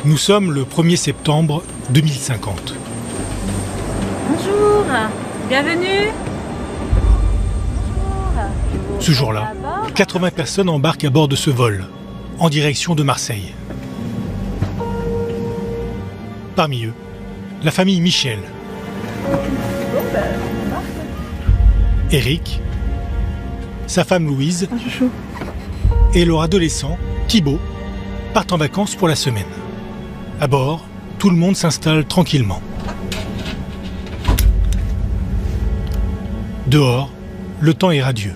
Nous sommes le 1er septembre 2050. Bonjour, bienvenue. Ce jour-là, 80 personnes embarquent à bord de ce vol, en direction de Marseille. Parmi eux, la famille Michel. Eric, sa femme Louise et leur adolescent Thibaut partent en vacances pour la semaine. À bord, tout le monde s'installe tranquillement. Dehors, le temps est radieux.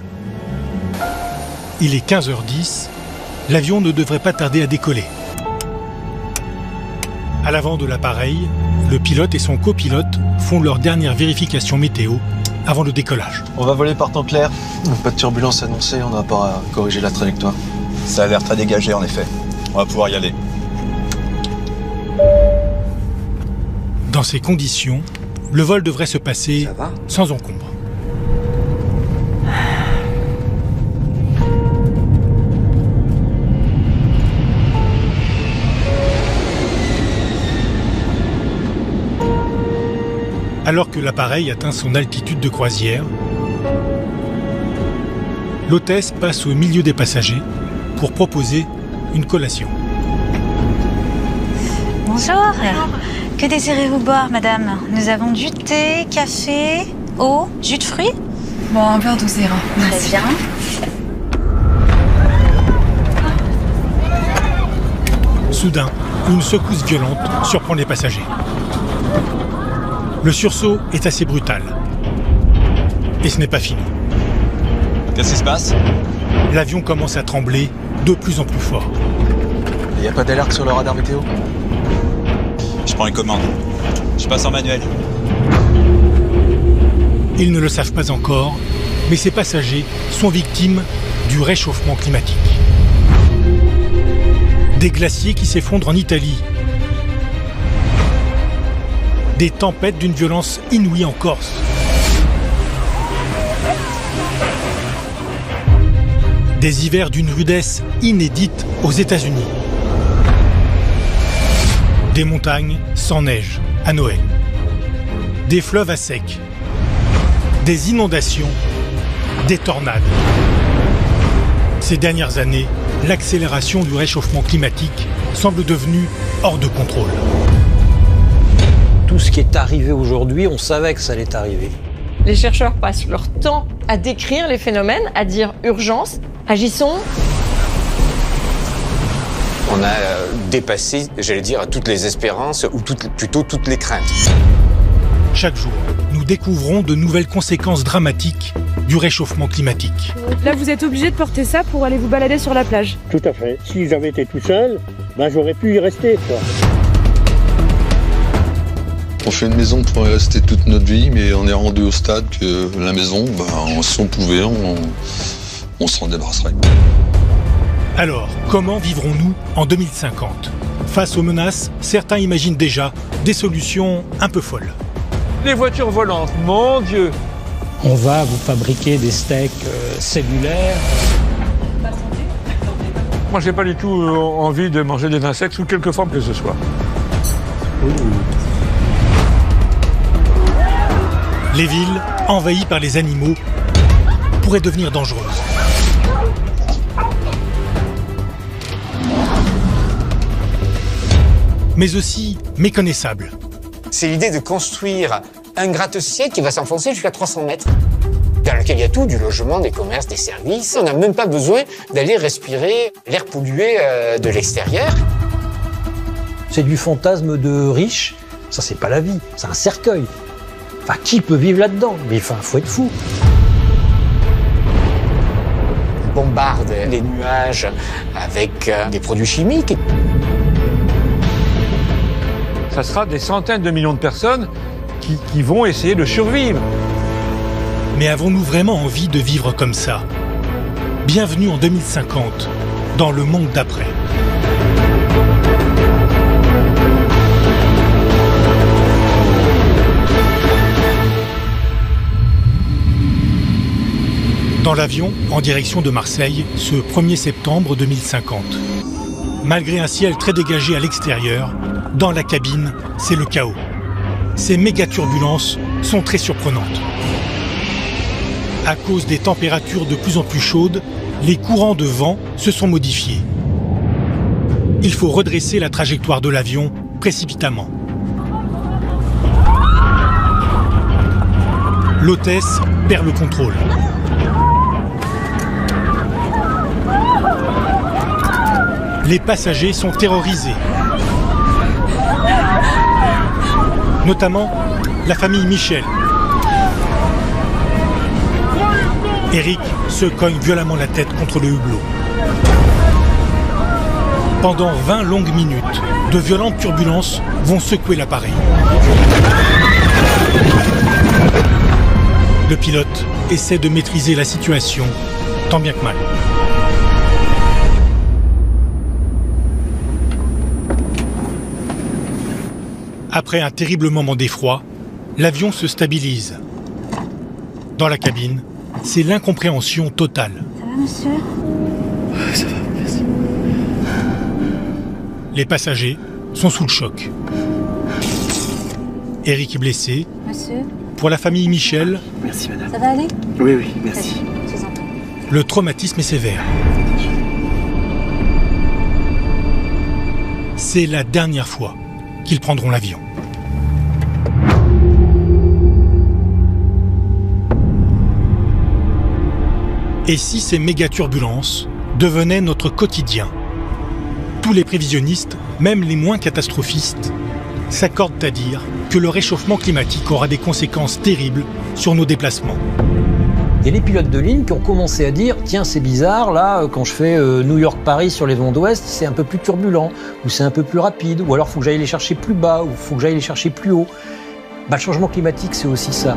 Il est 15h10, l'avion ne devrait pas tarder à décoller. À l'avant de l'appareil, le pilote et son copilote font leur dernière vérification météo avant le décollage. On va voler par temps clair, pas de turbulence annoncée, on n'a pas à corriger la trajectoire. Ça a l'air très dégagé en effet, on va pouvoir y aller. Dans ces conditions, le vol devrait se passer sans encombre. Alors que l'appareil atteint son altitude de croisière, l'hôtesse passe au milieu des passagers pour proposer une collation. Bonjour. Que désirez-vous boire, madame? Nous avons du thé, café, eau, jus de fruits. Bon, un verre d'eau, ça ira. Très bien. Soudain, une secousse violente surprend les passagers. Le sursaut est assez brutal. Et ce n'est pas fini. Qu'est-ce qui se passe? L'avion commence à trembler de plus en plus fort. Il n'y a pas d'alerte sur le radar météo? Je prends les commandes. Je passe en manuel. Ils ne le savent pas encore, mais ces passagers sont victimes du réchauffement climatique. Des glaciers qui s'effondrent en Italie. Des tempêtes d'une violence inouïe en Corse. Des hivers d'une rudesse inédite aux États-Unis. Des montagnes sans neige à Noël. Des fleuves à sec. Des inondations. Des tornades. Ces dernières années, l'accélération du réchauffement climatique semble devenue hors de contrôle. Tout ce qui est arrivé aujourd'hui, on savait que ça allait arriver. Les chercheurs passent leur temps à décrire les phénomènes, à dire urgence, agissons. On a dépassé, j'allais dire, toutes les espérances ou plutôt toutes les craintes. Chaque jour, nous découvrons de nouvelles conséquences dramatiques du réchauffement climatique. Là, vous êtes obligé de porter ça pour aller vous balader sur la plage. Tout à fait. Si j'avais été tout seul, j'aurais pu y rester, quoi. On fait une maison pour y rester toute notre vie, mais on est rendu au stade que la maison, si on pouvait, on s'en débarrasserait. Alors, comment vivrons-nous en 2050? Face aux menaces, certains imaginent déjà des solutions un peu folles. Les voitures volantes, mon Dieu! On va vous fabriquer des steaks cellulaires. Moi, j'ai pas du tout envie de manger des insectes sous quelque forme que ce soit. Les villes, envahies par les animaux, pourraient devenir dangereuses. Mais aussi méconnaissables. C'est l'idée de construire un gratte-ciel qui va s'enfoncer jusqu'à 300 mètres, dans lequel il y a tout, du logement, des commerces, des services. On n'a même pas besoin d'aller respirer l'air pollué de l'extérieur. C'est du fantasme de riche. Ça, c'est pas la vie, c'est un cercueil. Enfin, qui peut vivre là-dedans? Mais faut être fou. On bombarde les nuages avec des produits chimiques. Ça sera des centaines de millions de personnes qui vont essayer de survivre. Mais avons-nous vraiment envie de vivre comme ça? Bienvenue en 2050, dans le monde d'après. Dans l'avion, en direction de Marseille, ce 1er septembre 2050. Malgré un ciel très dégagé à l'extérieur, dans la cabine, c'est le chaos. Ces méga-turbulences sont très surprenantes. À cause des températures de plus en plus chaudes, les courants de vent se sont modifiés. Il faut redresser la trajectoire de l'avion précipitamment. L'hôtesse perd le contrôle. Les passagers sont terrorisés. Notamment la famille Michel. Eric se cogne violemment la tête contre le hublot. Pendant 20 longues minutes, de violentes turbulences vont secouer l'appareil. Le pilote essaie de maîtriser la situation, tant bien que mal. Après un terrible moment d'effroi, l'avion se stabilise. Dans la cabine, c'est l'incompréhension totale. Ça va, monsieur? Ça va, merci. Les passagers sont sous le choc. Eric est blessé. Monsieur? Pour la famille Michel, Merci, madame. Ça va aller? Oui, oui, merci. Je vous en prie. le traumatisme est sévère. C'est la dernière fois qu'ils prendront l'avion. Et si ces méga-turbulences devenaient notre quotidien? Tous les prévisionnistes, même les moins catastrophistes, s'accordent à dire que le réchauffement climatique aura des conséquences terribles sur nos déplacements. Et les pilotes de ligne qui ont commencé à dire « Tiens, c'est bizarre, là, quand je fais New York-Paris sur les vents d'ouest, c'est un peu plus turbulent, ou c'est un peu plus rapide, ou alors il faut que j'aille les chercher plus bas, ou il faut que j'aille les chercher plus haut. » Le changement climatique, c'est aussi ça.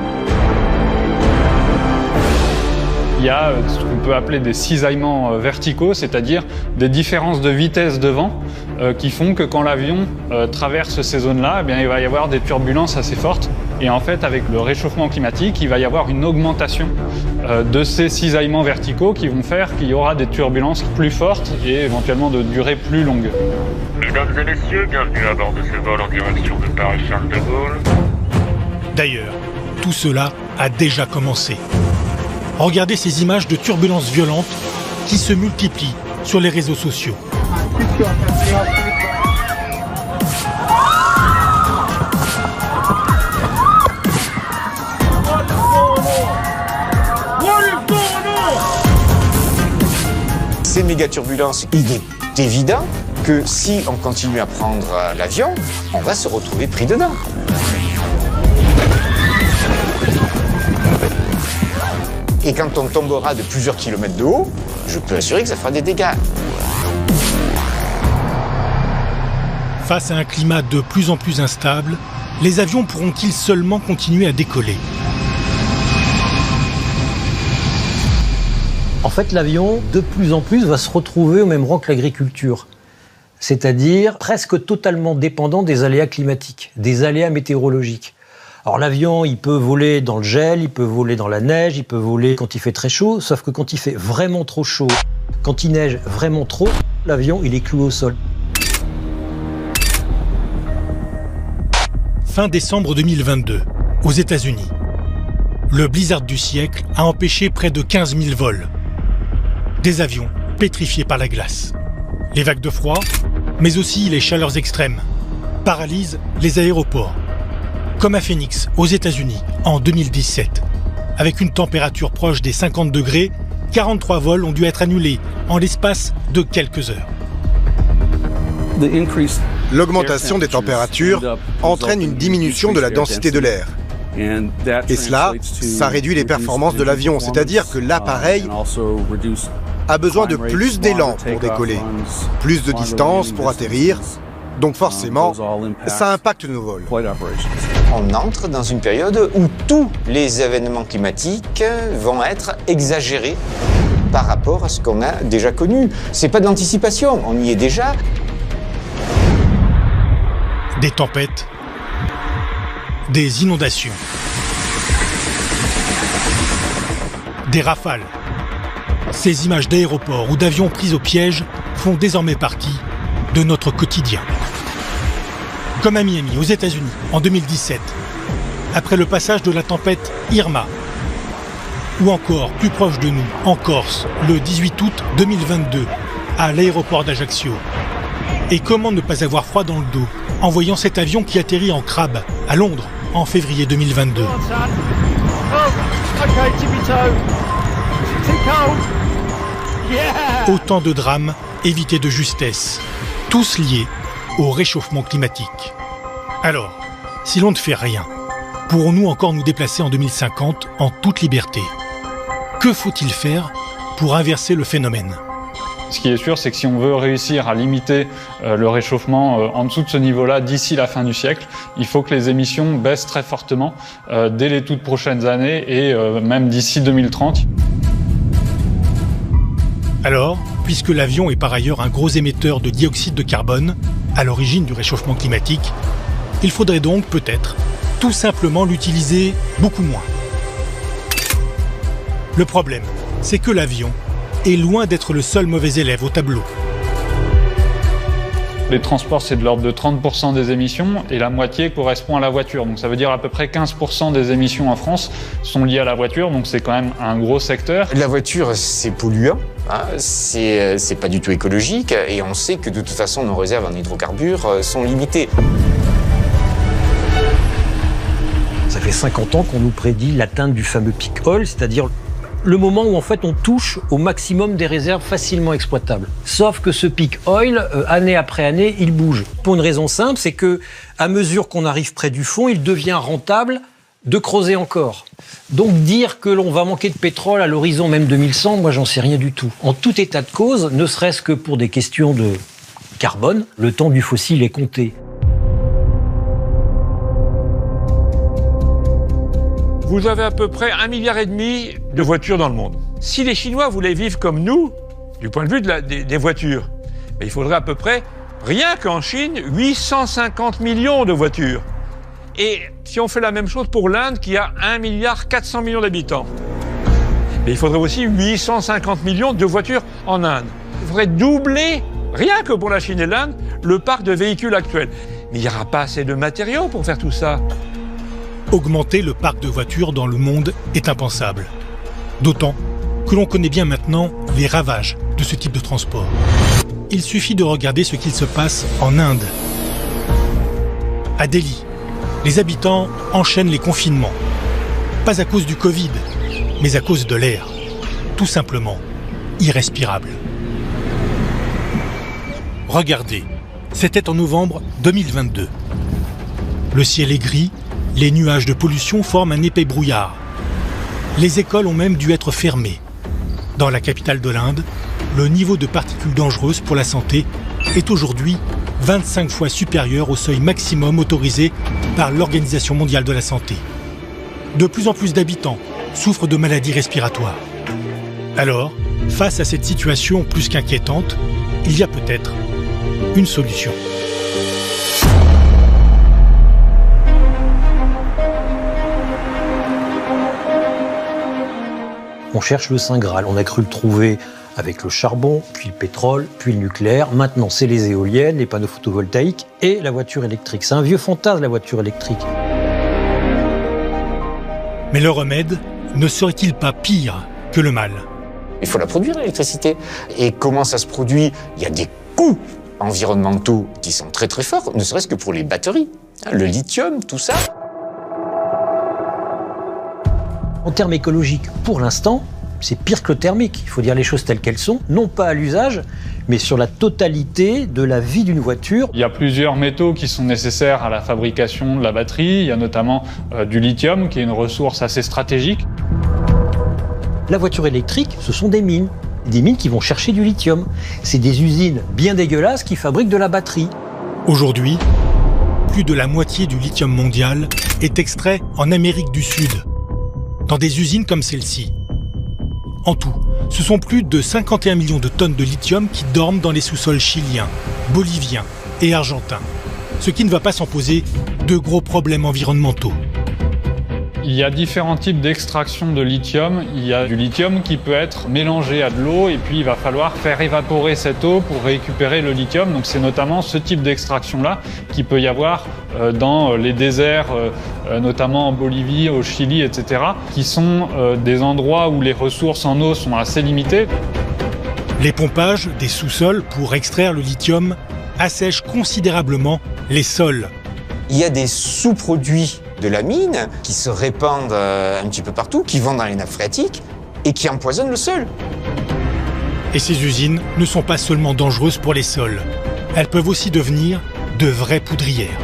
Il y a ce qu'on peut appeler des cisaillements verticaux, c'est-à-dire des différences de vitesse de vent qui font que quand l'avion traverse ces zones-là, eh bien, il va y avoir des turbulences assez fortes. Et en fait, avec le réchauffement climatique, il va y avoir une augmentation de ces cisaillements verticaux qui vont faire qu'il y aura des turbulences plus fortes et éventuellement de durée plus longue. Mesdames et messieurs, bienvenue à bord de ce vol en direction de Paris-Charles de Gaulle. D'ailleurs, tout cela a déjà commencé. Regardez ces images de turbulences violentes qui se multiplient sur les réseaux sociaux. Ces méga-turbulences, il est évident que si on continue à prendre l'avion, on va se retrouver pris dedans. Et quand on tombera de plusieurs kilomètres de haut, je peux assurer que ça fera des dégâts. Face à un climat de plus en plus instable, les avions pourront-ils seulement continuer à décoller? En fait, l'avion, de plus en plus, va se retrouver au même rang que l'agriculture. C'est-à-dire presque totalement dépendant des aléas climatiques, des aléas météorologiques. Alors l'avion, il peut voler dans le gel, il peut voler dans la neige, il peut voler quand il fait très chaud, sauf que quand il fait vraiment trop chaud, quand il neige vraiment trop, l'avion, il est cloué au sol. Fin décembre 2022, aux États-Unis. Le blizzard du siècle a empêché près de 15 000 vols. Des avions pétrifiés par la glace. Les vagues de froid, mais aussi les chaleurs extrêmes, paralysent les aéroports. Comme à Phoenix, aux États-Unis, en 2017. Avec une température proche des 50 degrés, 43 vols ont dû être annulés en l'espace de quelques heures. L'augmentation des températures entraîne une diminution de la densité de l'air. Et cela, ça réduit les performances de l'avion, c'est-à-dire que l'appareil a besoin de plus d'élan pour décoller, plus de distance pour atterrir. Donc forcément, ça impacte nos vols. On entre dans une période où tous les événements climatiques vont être exagérés par rapport à ce qu'on a déjà connu. C'est pas de l'anticipation, on y est déjà. Des tempêtes, des inondations, des rafales. Ces images d'aéroports ou d'avions pris au piège font désormais partie de notre quotidien. Comme à Miami, aux États-Unis, en 2017, après le passage de la tempête Irma, ou encore plus proche de nous, en Corse, le 18 août 2022, à l'aéroport d'Ajaccio. Et comment ne pas avoir froid dans le dos en voyant cet avion qui atterrit en crabe à Londres en février 2022. Autant de drames évités de justesse, tous liés au réchauffement climatique. Alors, si l'on ne fait rien, pourrons-nous encore nous déplacer en 2050 en toute liberté ? Que faut-il faire pour inverser le phénomène ? Ce qui est sûr, c'est que si on veut réussir à limiter le réchauffement en dessous de ce niveau-là d'ici la fin du siècle, il faut que les émissions baissent très fortement dès les toutes prochaines années et même d'ici 2030. Alors, puisque l'avion est par ailleurs un gros émetteur de dioxyde de carbone, à l'origine du réchauffement climatique, il faudrait donc peut-être tout simplement l'utiliser beaucoup moins. Le problème, c'est que l'avion est loin d'être le seul mauvais élève au tableau. Les transports, c'est de l'ordre de 30% des émissions et la moitié correspond à la voiture. Donc ça veut dire à peu près 15% des émissions en France sont liées à la voiture, donc c'est quand même un gros secteur. La voiture, c'est polluant, hein, c'est pas du tout écologique et on sait que de toute façon nos réserves en hydrocarbures sont limitées. Ça fait 50 ans qu'on nous prédit l'atteinte du fameux peak oil, c'est-à-dire le moment où en fait on touche au maximum des réserves facilement exploitables. Sauf que ce peak oil, année après année, il bouge. Pour une raison simple, c'est que à mesure qu'on arrive près du fond, il devient rentable de creuser encore. Donc dire que l'on va manquer de pétrole à l'horizon même 2100, moi j'en sais rien du tout. En tout état de cause, ne serait-ce que pour des questions de carbone, le temps du fossile est compté. Vous avez à peu près 1,5 milliard de voitures dans le monde. Si les Chinois voulaient vivre comme nous, du point de vue des voitures, il faudrait à peu près, rien qu'en Chine, 850 millions de voitures. Et si on fait la même chose pour l'Inde, qui a 1,4 milliard d'habitants, il faudrait aussi 850 millions de voitures en Inde. Il faudrait doubler, rien que pour la Chine et l'Inde, le parc de véhicules actuel. Mais il n'y aura pas assez de matériaux pour faire tout ça. Augmenter le parc de voitures dans le monde est impensable. D'autant que l'on connaît bien maintenant les ravages de ce type de transport. Il suffit de regarder ce qu'il se passe en Inde. À Delhi, les habitants enchaînent les confinements. Pas à cause du Covid, mais à cause de l'air. Tout simplement irrespirable. Regardez, c'était en novembre 2022. Le ciel est gris. Les nuages de pollution forment un épais brouillard. Les écoles ont même dû être fermées. Dans la capitale de l'Inde, le niveau de particules dangereuses pour la santé est aujourd'hui 25 fois supérieur au seuil maximum autorisé par l'Organisation mondiale de la santé. De plus en plus d'habitants souffrent de maladies respiratoires. Alors, face à cette situation plus qu'inquiétante, il y a peut-être une solution. On cherche le Saint Graal. On a cru le trouver avec le charbon, puis le pétrole, puis le nucléaire. Maintenant, c'est les éoliennes, les panneaux photovoltaïques et la voiture électrique. C'est un vieux fantasme, la voiture électrique. Mais le remède ne serait-il pas pire que le mal ? Il faut la produire, l'électricité. Et comment ça se produit ? Il y a des coûts environnementaux qui sont très très forts, ne serait-ce que pour les batteries. Le lithium, tout ça. En termes écologiques, pour l'instant, c'est pire que le thermique. Il faut dire les choses telles qu'elles sont, non pas à l'usage, mais sur la totalité de la vie d'une voiture. Il y a plusieurs métaux qui sont nécessaires à la fabrication de la batterie. Il y a notamment du lithium, qui est une ressource assez stratégique. La voiture électrique, ce sont des mines qui vont chercher du lithium. C'est des usines bien dégueulasses qui fabriquent de la batterie. Aujourd'hui, plus de la moitié du lithium mondial est extrait en Amérique du Sud, dans des usines comme celle-ci. En tout, ce sont plus de 51 millions de tonnes de lithium qui dorment dans les sous-sols chiliens, boliviens et argentins, ce qui ne va pas sans poser de gros problèmes environnementaux. Il Il y a différents types d'extraction de lithium. Il y a du lithium qui peut être mélangé à de l'eau et puis il va falloir faire évaporer cette eau pour récupérer le lithium. Donc c'est notamment ce type d'extraction-là qui peut y avoir dans les déserts, notamment en Bolivie, au Chili, etc., qui sont des endroits où les ressources en eau sont assez limitées. Les pompages des sous-sols pour extraire le lithium assèchent considérablement les sols. Il y a des sous-produits de la mine qui se répandent un petit peu partout, qui vont dans les nappes phréatiques et qui empoisonnent le sol. Et ces usines ne sont pas seulement dangereuses pour les sols, elles peuvent aussi devenir de vraies poudrières.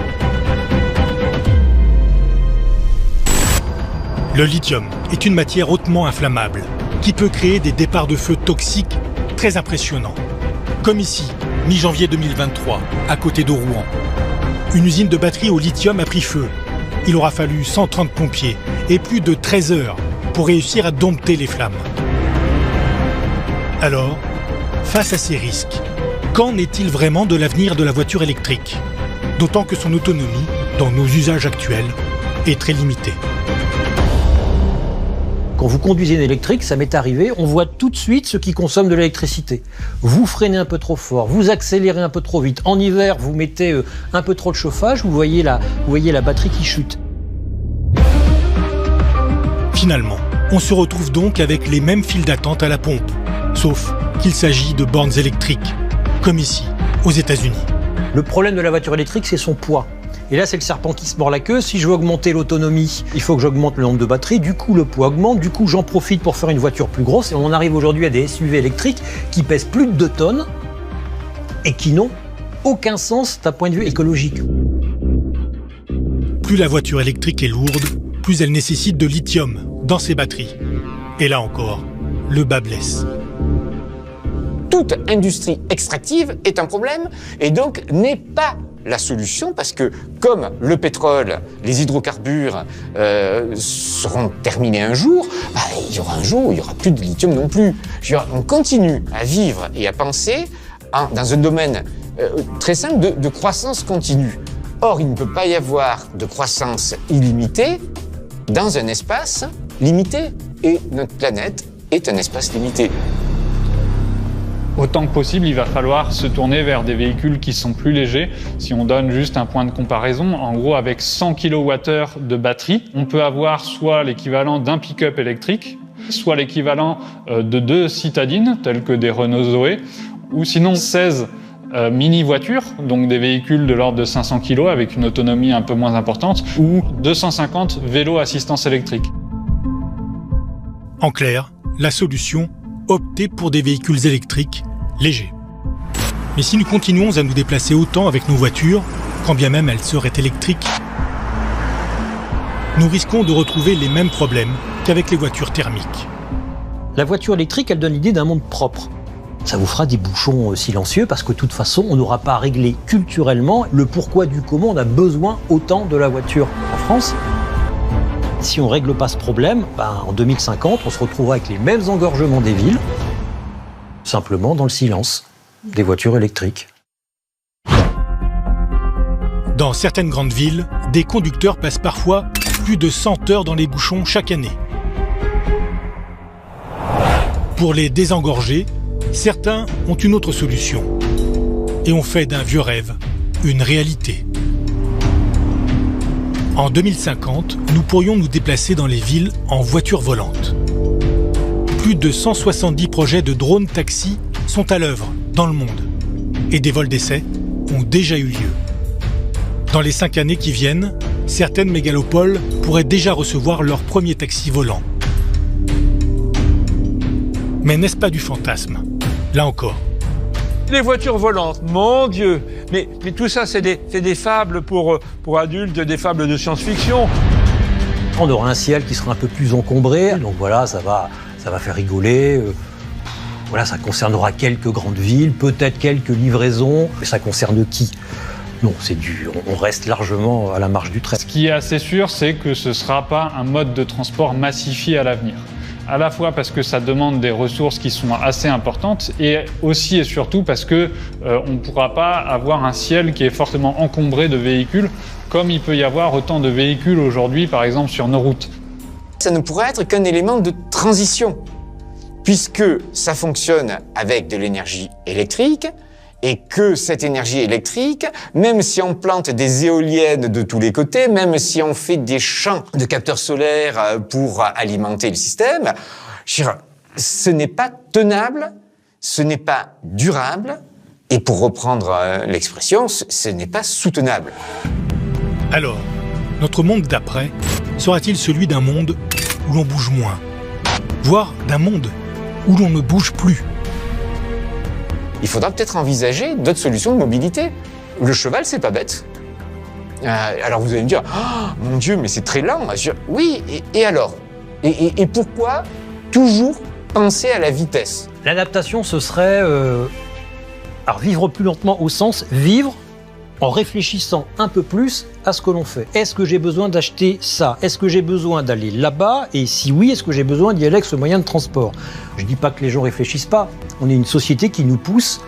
Le lithium est une matière hautement inflammable qui peut créer des départs de feu toxiques très impressionnants. Comme ici, mi-janvier 2023, à côté de Rouen. Une usine de batterie au lithium a pris feu. Il aura fallu 130 pompiers et plus de 13 heures pour réussir à dompter les flammes. Alors, face à ces risques, qu'en est-il vraiment de l'avenir de la voiture électrique? D'autant que son autonomie, dans nos usages actuels, est très limitée. Quand vous conduisez une électrique, ça m'est arrivé, on voit tout de suite ce qui consomme de l'électricité. Vous freinez un peu trop fort, vous accélérez un peu trop vite. En hiver, vous mettez un peu trop de chauffage, vous voyez la batterie qui chute. Finalement, on se retrouve donc avec les mêmes files d'attente à la pompe, sauf qu'il s'agit de bornes électriques, comme ici, aux États-Unis. Le problème de la voiture électrique, c'est son poids. Et là, c'est le serpent qui se mord la queue. Si je veux augmenter l'autonomie, il faut que j'augmente le nombre de batteries. Du coup, le poids augmente. Du coup, j'en profite pour faire une voiture plus grosse. Et on en arrive aujourd'hui à des SUV électriques qui pèsent plus de 2 tonnes et qui n'ont aucun sens d'un point de vue écologique. Plus la voiture électrique est lourde, plus elle nécessite de lithium dans ses batteries. Et là encore, le bât blesse. Toute industrie extractive est un problème et donc n'est pas la solution parce que comme le pétrole, les hydrocarbures seront terminés un jour, il y aura un jour où il n'y aura plus de lithium non plus. On continue à vivre et à penser dans un domaine très simple de croissance continue. Or, il ne peut pas y avoir de croissance illimitée dans un espace limité. Et notre planète est un espace limité. Autant que possible, il va falloir se tourner vers des véhicules qui sont plus légers. Si on donne juste un point de comparaison, en gros, avec 100 kWh de batterie, on peut avoir soit l'équivalent d'un pick-up électrique, soit l'équivalent de 2 citadines, telles que des Renault Zoé, ou sinon 16 mini-voitures, donc des véhicules de l'ordre de 500 kg avec une autonomie un peu moins importante, ou 250 vélos assistance électrique. En clair, la solution, opter pour des véhicules électriques légers. Mais si nous continuons à nous déplacer autant avec nos voitures, quand bien même elles seraient électriques, nous risquons de retrouver les mêmes problèmes qu'avec les voitures thermiques. La voiture électrique, elle donne l'idée d'un monde propre. Ça vous fera des bouchons silencieux parce que de toute façon, on n'aura pas à régler culturellement le pourquoi du comment on a besoin autant de la voiture en France. Si on ne règle pas ce problème, en 2050, on se retrouvera avec les mêmes engorgements des villes, simplement dans le silence des voitures électriques. Dans certaines grandes villes, des conducteurs passent parfois plus de 100 heures dans les bouchons chaque année. Pour les désengorger, certains ont une autre solution et ont fait d'un vieux rêve une réalité. En 2050, nous pourrions nous déplacer dans les villes en voiture volante. Plus de 170 projets de drones taxis sont à l'œuvre dans le monde et des vols d'essai ont déjà eu lieu. Dans les 5 années qui viennent, certaines mégalopoles pourraient déjà recevoir leur premier taxi volant. Mais n'est-ce pas du fantasme? Là encore. Les voitures volantes, mon Dieu! Mais tout ça, c'est des fables pour adultes, des fables de science-fiction. On aura un ciel qui sera un peu plus encombré, donc voilà, ça va faire rigoler. Voilà, ça concernera quelques grandes villes, peut-être quelques livraisons, mais ça concerne qui? Non, on reste largement à la marge du trait. Ce qui est assez sûr, c'est que ce ne sera pas un mode de transport massifié à l'avenir. À la fois parce que ça demande des ressources qui sont assez importantes et aussi et surtout parce que on ne pourra pas avoir un ciel qui est fortement encombré de véhicules comme il peut y avoir autant de véhicules aujourd'hui par exemple sur nos routes. Ça ne pourrait être qu'un élément de transition, puisque ça fonctionne avec de l'énergie électrique, et que cette énergie électrique, même si on plante des éoliennes de tous les côtés, même si on fait des champs de capteurs solaires pour alimenter le système, ce n'est pas tenable, ce n'est pas durable, et pour reprendre l'expression, ce n'est pas soutenable. Alors, notre monde d'après sera-t-il celui d'un monde où l'on bouge moins, voire d'un monde où l'on ne bouge plus ? Il faudra peut-être envisager d'autres solutions de mobilité. Le cheval, c'est pas bête. Alors vous allez me dire, oh, mon Dieu, mais c'est très lent. Oui, et alors ? Et pourquoi toujours penser à la vitesse ? L'adaptation, ce serait alors vivre plus lentement au sens vivre en réfléchissant un peu plus à ce que l'on fait. Est-ce que j'ai besoin d'acheter ça ? Est-ce que j'ai besoin d'aller là-bas ? Et si oui, est-ce que j'ai besoin d'y aller avec ce moyen de transport ? Je ne dis pas que les gens réfléchissent pas. On est une société qui nous pousse,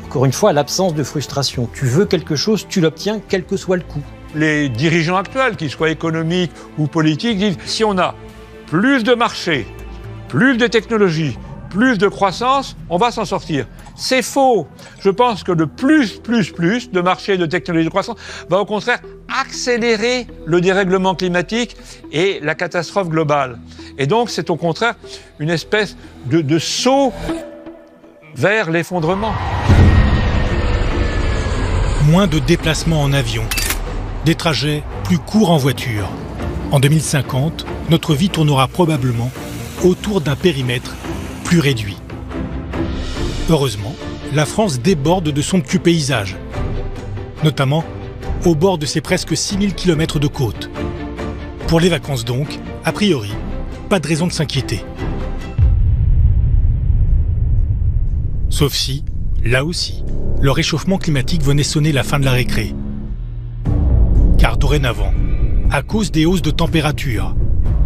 encore une fois, à l'absence de frustration. Tu veux quelque chose, tu l'obtiens, quel que soit le coût. Les dirigeants actuels, qu'ils soient économiques ou politiques, disent si on a plus de marché, plus de technologie, plus de croissance, on va s'en sortir. C'est faux. Je pense que le plus de marché, de technologie, de croissance va au contraire accélérer le dérèglement climatique et la catastrophe globale. Et donc, c'est au contraire une espèce de saut vers l'effondrement. Moins de déplacements en avion, des trajets plus courts en voiture. En 2050, notre vie tournera probablement autour d'un périmètre plus réduit. Heureusement, la France déborde de somptueux paysages, notamment au bord de ses presque 6000 km de côte. Pour les vacances donc, a priori, pas de raison de s'inquiéter. Sauf si, là aussi, le réchauffement climatique venait sonner la fin de la récré. Car dorénavant, à cause des hausses de température,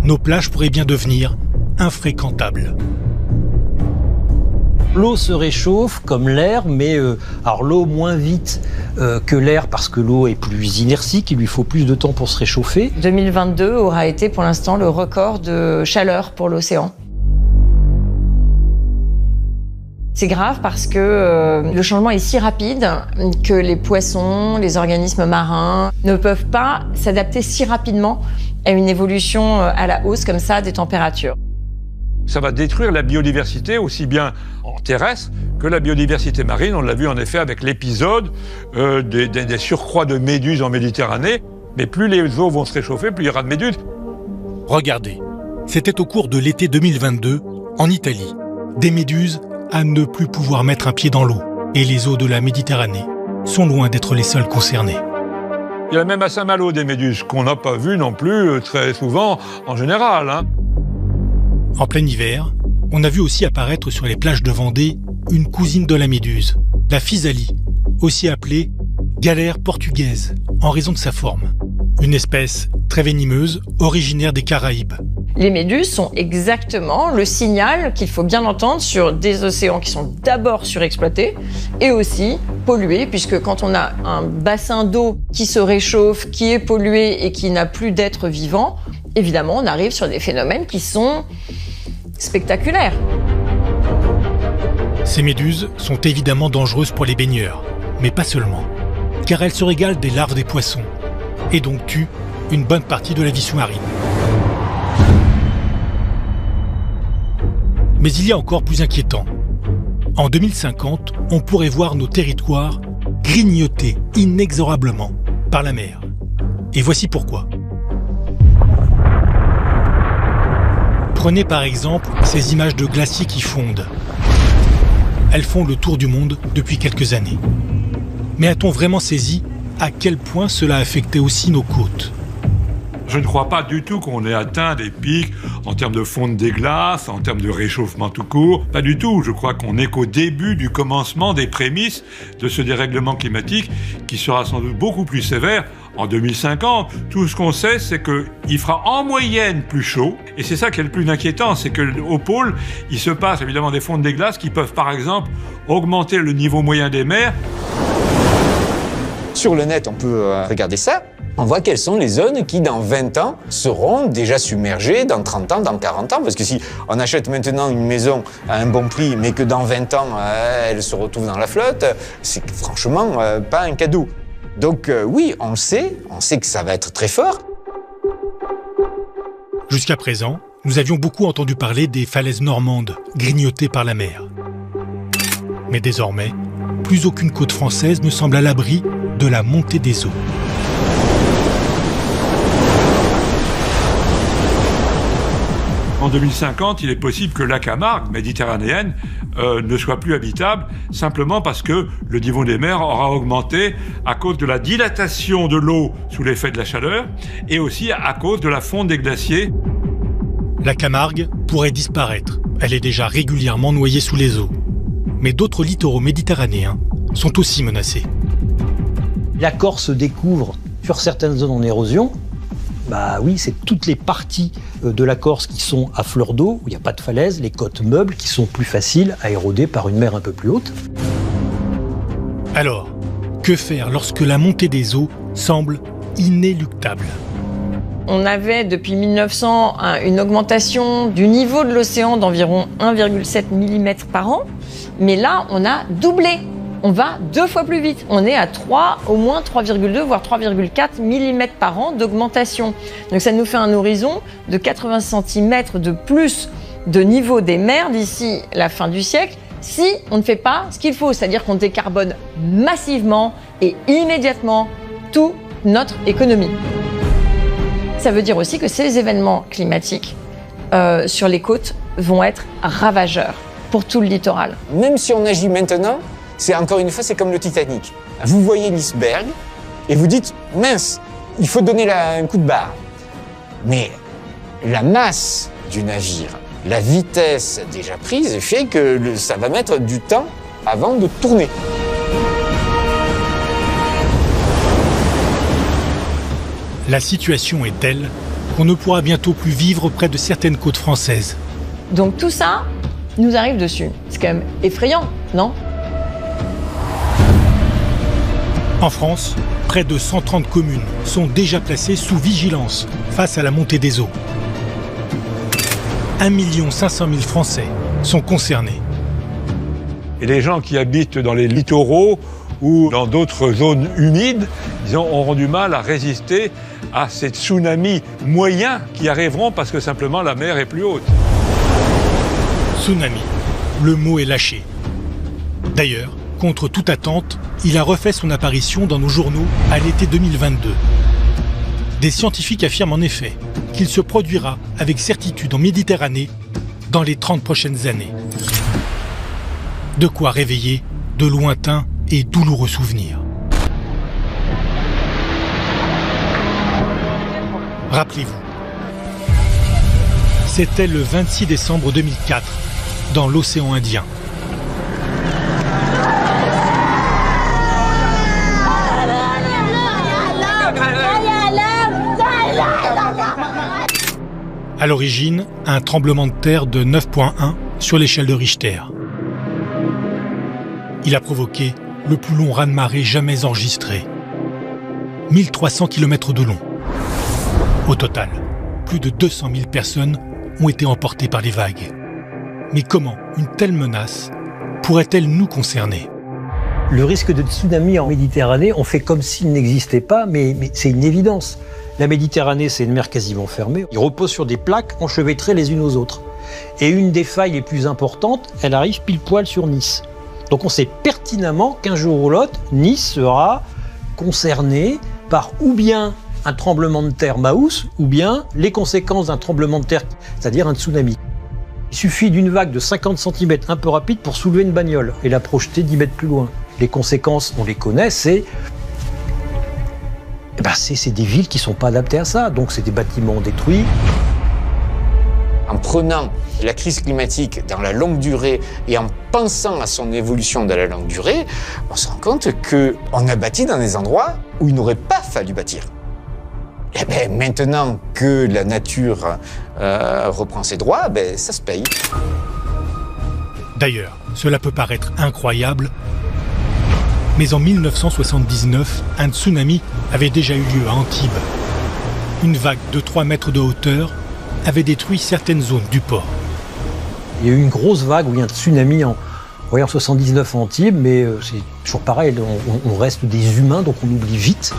nos plages pourraient bien devenir infréquentables. L'eau se réchauffe comme l'air, mais alors l'eau moins vite que l'air parce que l'eau est plus inertique, il lui faut plus de temps pour se réchauffer. 2022 aura été pour l'instant le record de chaleur pour l'océan. C'est grave parce que le changement est si rapide que les poissons, les organismes marins ne peuvent pas s'adapter si rapidement à une évolution à la hausse comme ça des températures. Ça va détruire la biodiversité aussi bien en terrestre que la biodiversité marine. On l'a vu en effet avec l'épisode des surcroîts de méduses en Méditerranée. Mais plus les eaux vont se réchauffer, plus il y aura de méduses. Regardez, c'était au cours de l'été 2022, en Italie. Des méduses à ne plus pouvoir mettre un pied dans l'eau. Et les eaux de la Méditerranée sont loin d'être les seules concernées. Il y a même à Saint-Malo des méduses qu'on n'a pas vues non plus très souvent en général. En plein hiver, on a vu aussi apparaître sur les plages de Vendée une cousine de la méduse, la physalie, aussi appelée galère portugaise, en raison de sa forme. Une espèce très venimeuse, originaire des Caraïbes. Les méduses sont exactement le signal qu'il faut bien entendre sur des océans qui sont d'abord surexploités et aussi pollués, puisque quand on a un bassin d'eau qui se réchauffe, qui est pollué et qui n'a plus d'êtres vivants, évidemment, on arrive sur des phénomènes qui sont spectaculaires. Ces méduses sont évidemment dangereuses pour les baigneurs, mais pas seulement, car elles se régalent des larves des poissons et donc tuent une bonne partie de la vie sous-marine. Mais il y a encore plus inquiétant. En 2050, on pourrait voir nos territoires grignotés inexorablement par la mer. Et voici pourquoi. Prenez par exemple ces images de glaciers qui fondent. Elles font le tour du monde depuis quelques années. Mais a-t-on vraiment saisi à quel point cela affectait aussi nos côtes ? Je ne crois pas du tout qu'on ait atteint des pics en termes de fonte des glaces, en termes de réchauffement tout court. Pas du tout. Je crois qu'on n'est qu'au début du commencement des prémices de ce dérèglement climatique qui sera sans doute beaucoup plus sévère en 2050. Tout ce qu'on sait, c'est qu'il fera en moyenne plus chaud. Et c'est ça qui est le plus inquiétant, c'est qu'au pôle, il se passe évidemment des fontes des glaces qui peuvent par exemple augmenter le niveau moyen des mers. Sur le net, on peut regarder ça. On voit quelles sont les zones qui, dans 20 ans, seront déjà submergées, dans 30 ans, dans 40 ans. Parce que si on achète maintenant une maison à un bon prix, mais que dans 20 ans, elle se retrouve dans la flotte, c'est franchement pas un cadeau. Donc oui, on sait que ça va être très fort. Jusqu'à présent, nous avions beaucoup entendu parler des falaises normandes, grignotées par la mer. Mais désormais, plus aucune côte française ne semble à l'abri de la montée des eaux. En 2050, il est possible que la Camargue méditerranéenne ne soit plus habitable, simplement parce que le niveau des mers aura augmenté à cause de la dilatation de l'eau sous l'effet de la chaleur et aussi à cause de la fonte des glaciers. La Camargue pourrait disparaître. Elle est déjà régulièrement noyée sous les eaux. Mais d'autres littoraux méditerranéens sont aussi menacés. La Corse découvre sur certaines zones en érosion. Bah oui, c'est toutes les parties de la Corse qui sont à fleur d'eau, où il n'y a pas de falaise, les côtes meubles qui sont plus faciles à éroder par une mer un peu plus haute. Alors, que faire lorsque la montée des eaux semble inéluctable ? On avait depuis 1900 une augmentation du niveau de l'océan d'environ 1,7 mm par an, mais là on a doublé. On va 2 fois plus vite. On est à au moins 3,2 voire 3,4 mm par an d'augmentation. Donc ça nous fait un horizon de 80 cm de plus de niveau des mers d'ici la fin du siècle, si on ne fait pas ce qu'il faut, c'est-à-dire qu'on décarbone massivement et immédiatement toute notre économie. Ça veut dire aussi que ces événements climatiques sur les côtes vont être ravageurs pour tout le littoral. Même si on agit maintenant, encore une fois, c'est comme le Titanic. Vous voyez l'iceberg et vous dites « mince, il faut donner un coup de barre ». Mais la masse du navire, la vitesse déjà prise fait que ça va mettre du temps avant de tourner. La situation est telle qu'on ne pourra bientôt plus vivre près de certaines côtes françaises. Donc tout ça nous arrive dessus. C'est quand même effrayant, non ? En France, près de 130 communes sont déjà placées sous vigilance face à la montée des eaux. 1 500 000 Français sont concernés. Et les gens qui habitent dans les littoraux ou dans d'autres zones humides, disons, auront du mal à résister à ces tsunamis moyens qui arriveront parce que simplement la mer est plus haute. Tsunami, le mot est lâché. D'ailleurs, contre toute attente, il a refait son apparition dans nos journaux à l'été 2022. Des scientifiques affirment en effet qu'il se produira avec certitude en Méditerranée dans les 30 prochaines années. De quoi réveiller de lointains et douloureux souvenirs. Rappelez-vous, c'était le 26 décembre 2004, dans l'océan Indien. À l'origine, un tremblement de terre de 9,1 sur l'échelle de Richter. Il a provoqué le plus long raz-de-marée jamais enregistré. 1300 km de long. Au total, plus de 200 000 personnes ont été emportées par les vagues. Mais comment une telle menace pourrait-elle nous concerner ? Le risque de tsunami en Méditerranée, on fait comme s'il n'existait pas, mais c'est une évidence. La Méditerranée, c'est une mer quasiment fermée. Il repose sur des plaques enchevêtrées les unes aux autres. Et une des failles les plus importantes, elle arrive pile poil sur Nice. Donc on sait pertinemment qu'un jour ou l'autre, Nice sera concernée par ou bien un tremblement de terre Maus, ou bien les conséquences d'un tremblement de terre, c'est-à-dire un tsunami. Il suffit d'une vague de 50 cm un peu rapide pour soulever une bagnole et la projeter 10 mètres plus loin. Les conséquences, on les connaît, c'est des villes qui ne sont pas adaptées à ça. Donc c'est des bâtiments détruits. En prenant la crise climatique dans la longue durée et en pensant à son évolution dans la longue durée, on se rend compte qu'on a bâti dans des endroits où il n'aurait pas fallu bâtir. Et bien, maintenant que la nature reprend ses droits, ça se paye. D'ailleurs, cela peut paraître incroyable, Mais en 1979, un tsunami avait déjà eu lieu à Antibes. Une vague de 3 mètres de hauteur avait détruit certaines zones du port. Il y a eu une grosse vague où il y a un tsunami en 79 à Antibes, mais c'est toujours pareil, on reste des humains, donc on oublie vite.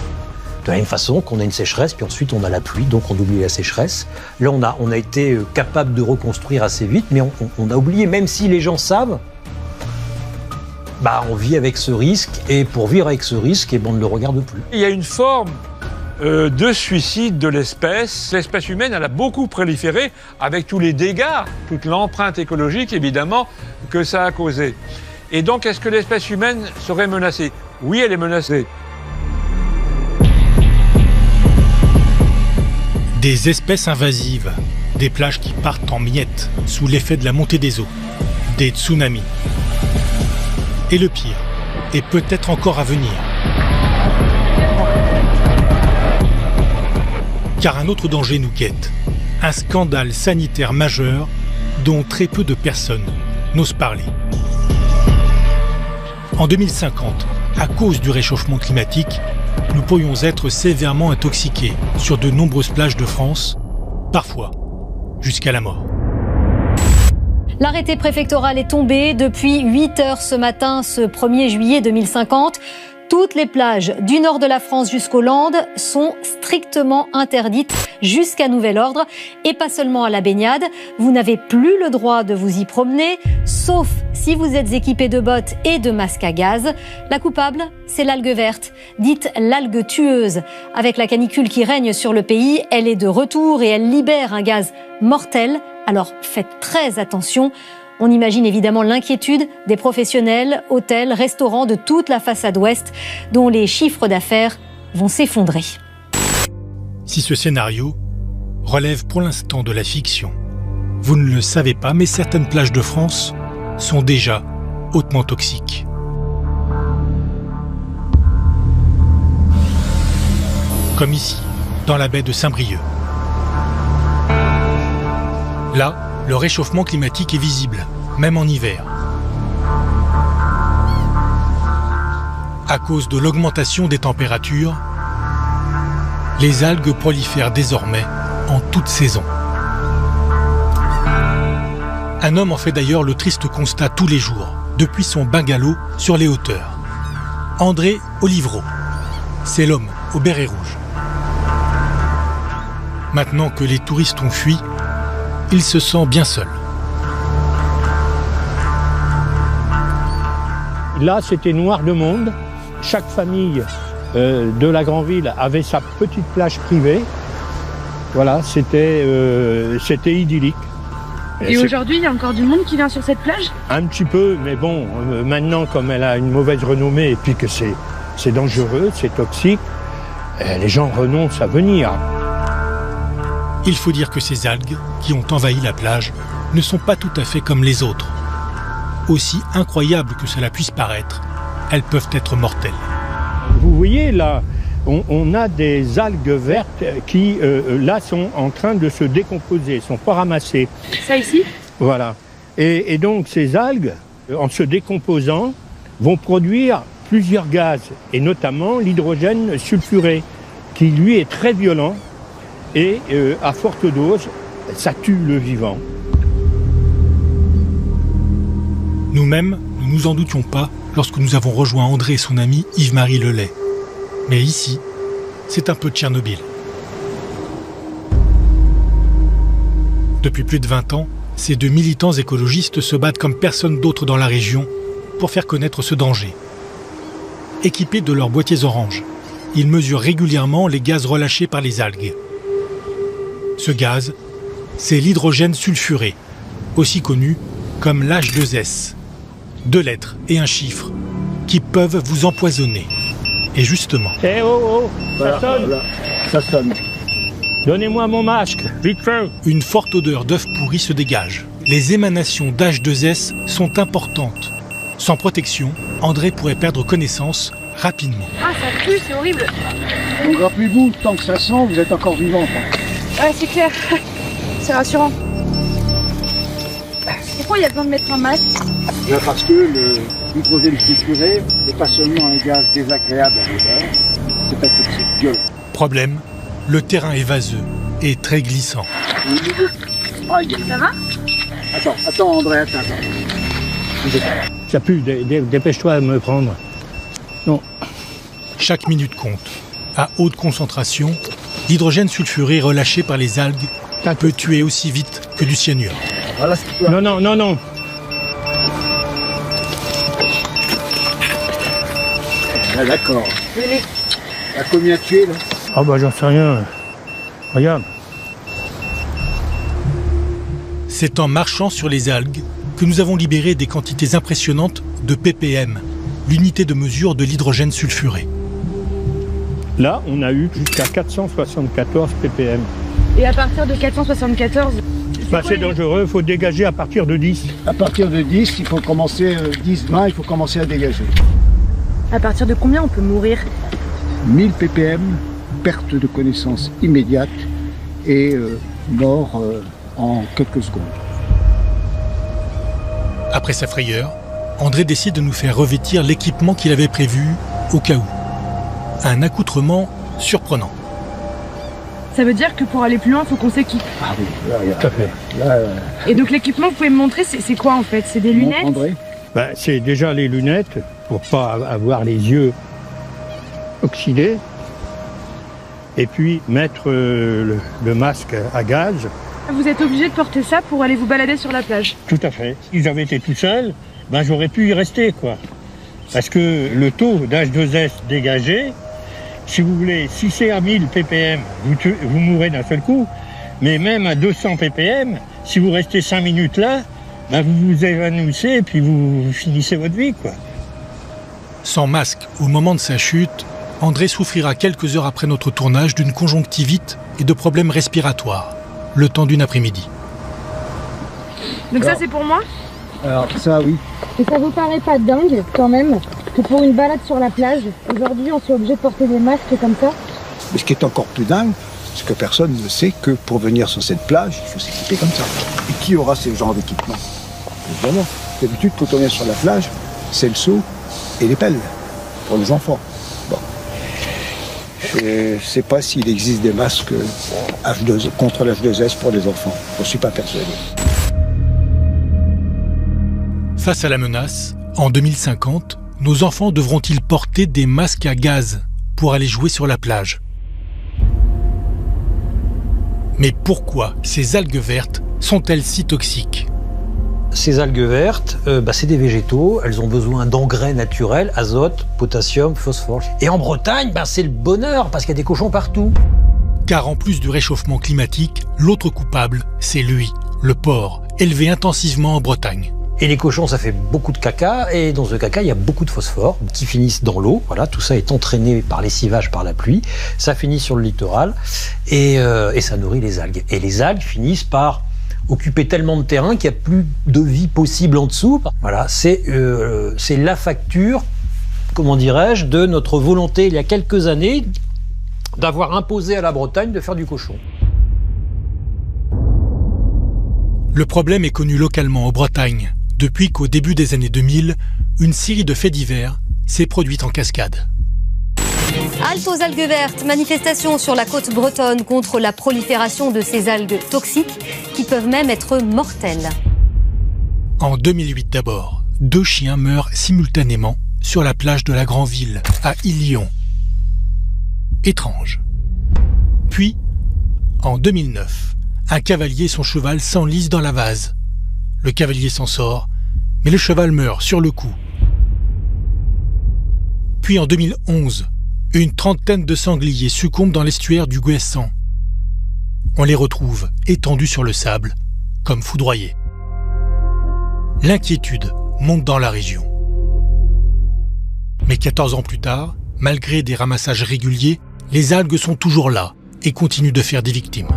De la même façon qu'on a une sécheresse, puis ensuite on a la pluie, donc on oublie la sécheresse. Là, on a été capable de reconstruire assez vite, mais on a oublié, même si les gens savent, on vit avec ce risque, et pour vivre avec ce risque, on ne le regarde plus. Il y a une forme de suicide de l'espèce. L'espèce humaine, elle a beaucoup proliféré avec tous les dégâts, toute l'empreinte écologique, évidemment, que ça a causé. Et donc, est-ce que l'espèce humaine serait menacée? Oui, elle est menacée. Des espèces invasives, des plages qui partent en miettes sous l'effet de la montée des eaux, des tsunamis. Et le pire est peut-être encore à venir. Car un autre danger nous guette, un scandale sanitaire majeur dont très peu de personnes n'osent parler. En 2050, à cause du réchauffement climatique, nous pourrions être sévèrement intoxiqués sur de nombreuses plages de France, parfois jusqu'à la mort. L'arrêté préfectoral est tombé depuis 8 heures ce matin, ce 1er juillet 2050. Toutes les plages du nord de la France jusqu'aux Landes sont strictement interdites jusqu'à nouvel ordre. Et pas seulement à la baignade. Vous n'avez plus le droit de vous y promener, sauf si vous êtes équipé de bottes et de masques à gaz. La coupable, c'est l'algue verte, dite l'algue tueuse. Avec la canicule qui règne sur le pays, elle est de retour et elle libère un gaz mortel. Alors faites très attention. On imagine évidemment l'inquiétude des professionnels, hôtels, restaurants de toute la façade ouest, dont les chiffres d'affaires vont s'effondrer. Si ce scénario relève pour l'instant de la fiction, vous ne le savez pas, mais certaines plages de France sont déjà hautement toxiques. Comme ici, dans la baie de Saint-Brieuc. Là, le réchauffement climatique est visible, même en hiver. À cause de l'augmentation des températures, les algues prolifèrent désormais en toute saison. Un homme en fait d'ailleurs le triste constat tous les jours, depuis son bungalow sur les hauteurs. André Olivreau, c'est l'homme au béret rouge. Maintenant que les touristes ont fui, il se sent bien seul. Là, c'était noir de monde. Chaque famille de la grande ville avait sa petite plage privée. Voilà, c'était idyllique. Et aujourd'hui, il y a encore du monde qui vient sur cette plage? Un petit peu, mais bon, maintenant, comme elle a une mauvaise renommée et puis que c'est dangereux, c'est toxique, les gens renoncent à venir. Il faut dire que ces algues, qui ont envahi la plage, ne sont pas tout à fait comme les autres. Aussi incroyable que cela puisse paraître, elles peuvent être mortelles. Vous voyez là, on a des algues vertes qui, là, sont en train de se décomposer, ne sont pas ramassées. Ça ici? Voilà. Et donc ces algues, en se décomposant, vont produire plusieurs gaz, et notamment l'hydrogène sulfuré, qui lui est très violent. Et à forte dose, ça tue le vivant. Nous-mêmes, nous ne nous en doutions pas lorsque nous avons rejoint André et son ami Yves-Marie Lelay. Mais ici, c'est un peu Tchernobyl. Depuis plus de 20 ans, ces deux militants écologistes se battent comme personne d'autre dans la région pour faire connaître ce danger. Équipés de leurs boîtiers orange, ils mesurent régulièrement les gaz relâchés par les algues. Ce gaz, c'est l'hydrogène sulfuré, aussi connu comme l'H2S. 2 lettres et un chiffre qui peuvent vous empoisonner. Et justement... Eh oh, ça sonne. Voilà, ça sonne. Donnez-moi mon masque, vite fait. Une forte odeur d'œuf pourri se dégage. Les émanations d'H2S sont importantes. Sans protection, André pourrait perdre connaissance rapidement. Ah, ça pue, c'est horrible. Donc rappelez-vous, tant que ça sent, vous êtes encore vivant. Ouais, c'est clair. C'est rassurant. Pourquoi il y a besoin de mettre un masque? Parce que L'hydrogène sulfuré n'est pas seulement un gaz désagréable à l'odeur, c'est un toxique violent. Problème, le terrain est vaseux et très glissant. Ça va? Attends André, attends. Ça pue, dépêche-toi de me prendre. Non. Chaque minute compte. À haute concentration, l'hydrogène sulfuré relâché par les algues peut tuer aussi vite que du cyanure. Voilà ce que tu as. Non. Ah, d'accord. À combien tu es là? Ah bah j'en sais rien. Regarde. C'est en marchant sur les algues que nous avons libéré des quantités impressionnantes de ppm, l'unité de mesure de l'hydrogène sulfuré. Là, on a eu jusqu'à 474 ppm. Et à partir de 474, c'est dangereux, il faut dégager à partir de 10. À partir de 10, il faut commencer 10-20, il faut commencer à dégager. à partir de combien on peut mourir? 1000 ppm, perte de connaissance immédiate et mort en quelques secondes. Après sa frayeur, André décide de nous faire revêtir l'équipement qu'il avait prévu au cas où. Un accoutrement surprenant. Ça veut dire que pour aller plus loin, il faut qu'on s'équipe. Ah oui, là, tout à fait. Là, Et donc l'équipement, vous pouvez me montrer, c'est quoi en fait? C'est des lunettes? André. C'est déjà les lunettes pour pas avoir les yeux oxydés. Et puis mettre le masque à gaz. Vous êtes obligé de porter ça pour aller vous balader sur la plage? Tout à fait. Si j'avais été tout seul, j'aurais pu y rester, quoi. Parce que le taux d'H2S dégagé, si vous voulez, si c'est à 1000 ppm, vous mourrez d'un seul coup. Mais même à 200 ppm, si vous restez 5 minutes là, vous vous évanouissez et puis vous finissez votre vie, quoi. Sans masque, au moment de sa chute, André souffrira quelques heures après notre tournage d'une conjonctivite et de problèmes respiratoires, le temps d'une après-midi. Donc ça c'est pour moi? Alors ça oui. Et ça vous paraît pas dingue quand même que pour une balade sur la plage, aujourd'hui on soit obligé de porter des masques comme ça? Mais ce qui est encore plus dingue, c'est que personne ne sait que pour venir sur cette plage, il faut s'équiper comme ça. Et qui aura ce genre d'équipement? Évidemment. D'habitude, quand on est sur la plage, c'est le seau et les pelles pour les enfants. Bon. Je ne sais pas s'il existe des masques contre l'H2S pour les enfants. Je ne suis pas persuadé. Face à la menace, en 2050, nos enfants devront-ils porter des masques à gaz pour aller jouer sur la plage? Mais pourquoi ces algues vertes sont-elles si toxiques? Ces algues vertes, c'est des végétaux, elles ont besoin d'engrais naturels, azote, potassium, phosphore. Et en Bretagne, c'est le bonheur, parce qu'il y a des cochons partout. Car en plus du réchauffement climatique, l'autre coupable, c'est lui, le porc, élevé intensivement en Bretagne. Et les cochons, ça fait beaucoup de caca, et dans ce caca, il y a beaucoup de phosphore qui finissent dans l'eau. Voilà, tout ça est entraîné par lessivage, par la pluie. Ça finit sur le littoral, et ça nourrit les algues. Et les algues finissent par occuper tellement de terrain qu'il n'y a plus de vie possible en dessous. Voilà, c'est la facture, comment dirais-je, de notre volonté, il y a quelques années, d'avoir imposé à la Bretagne de faire du cochon. Le problème est connu localement en Bretagne, depuis qu'au début des années 2000, une série de faits divers s'est produite en cascade. Halte aux algues vertes, manifestation sur la côte bretonne contre la prolifération de ces algues toxiques qui peuvent même être mortelles. En 2008 d'abord, 2 chiens meurent simultanément sur la plage de la Grand'Ville, à Ilion. Étrange. Puis, en 2009, un cavalier et son cheval s'enlisent dans la vase. Le cavalier s'en sort, mais le cheval meurt sur le coup. Puis en 2011, une trentaine de sangliers succombent dans l'estuaire du Guessan. On les retrouve étendus sur le sable, comme foudroyés. L'inquiétude monte dans la région. Mais 14 ans plus tard, malgré des ramassages réguliers, les algues sont toujours là et continuent de faire des victimes.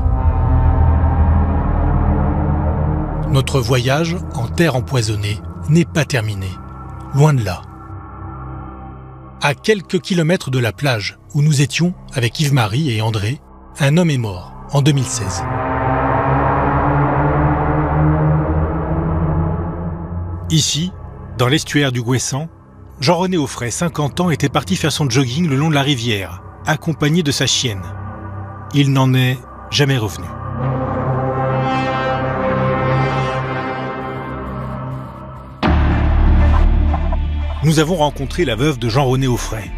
Notre voyage en terre empoisonnée n'est pas terminé, loin de là. À quelques kilomètres de la plage où nous étions avec Yves-Marie et André, un homme est mort en 2016. Ici, Dans l'estuaire du Gouessant, Jean-René Auffray, 50 ans, était parti faire son jogging le long de la rivière, accompagné de sa chienne. Il n'en est jamais revenu. Nous avons rencontré la veuve de Jean-René Auffray.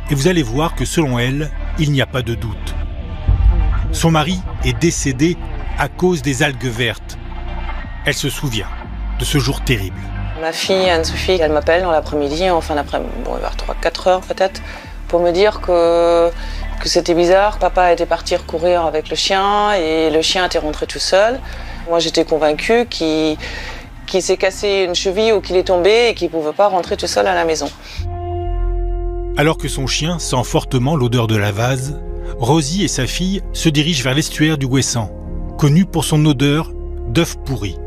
Et vous allez voir que selon elle, il n'y a pas de doute. Son mari est décédé à cause des algues vertes. Elle se souvient de ce jour terrible. Ma fille Anne-Sophie, elle m'appelle dans l'après-midi, en fin d'après-midi, vers 3-4 heures peut-être, pour me dire que c'était bizarre. Papa était parti recourir avec le chien et le chien était rentré tout seul. Moi j'étais convaincue qu'il s'est cassé une cheville ou qu'il est tombé et qu'il ne pouvait pas rentrer tout seul à la maison. Alors que son chien sent fortement l'odeur de la vase, Rosie et sa fille se dirigent vers l'estuaire du Gouessant, connu pour son odeur d'œufs pourris.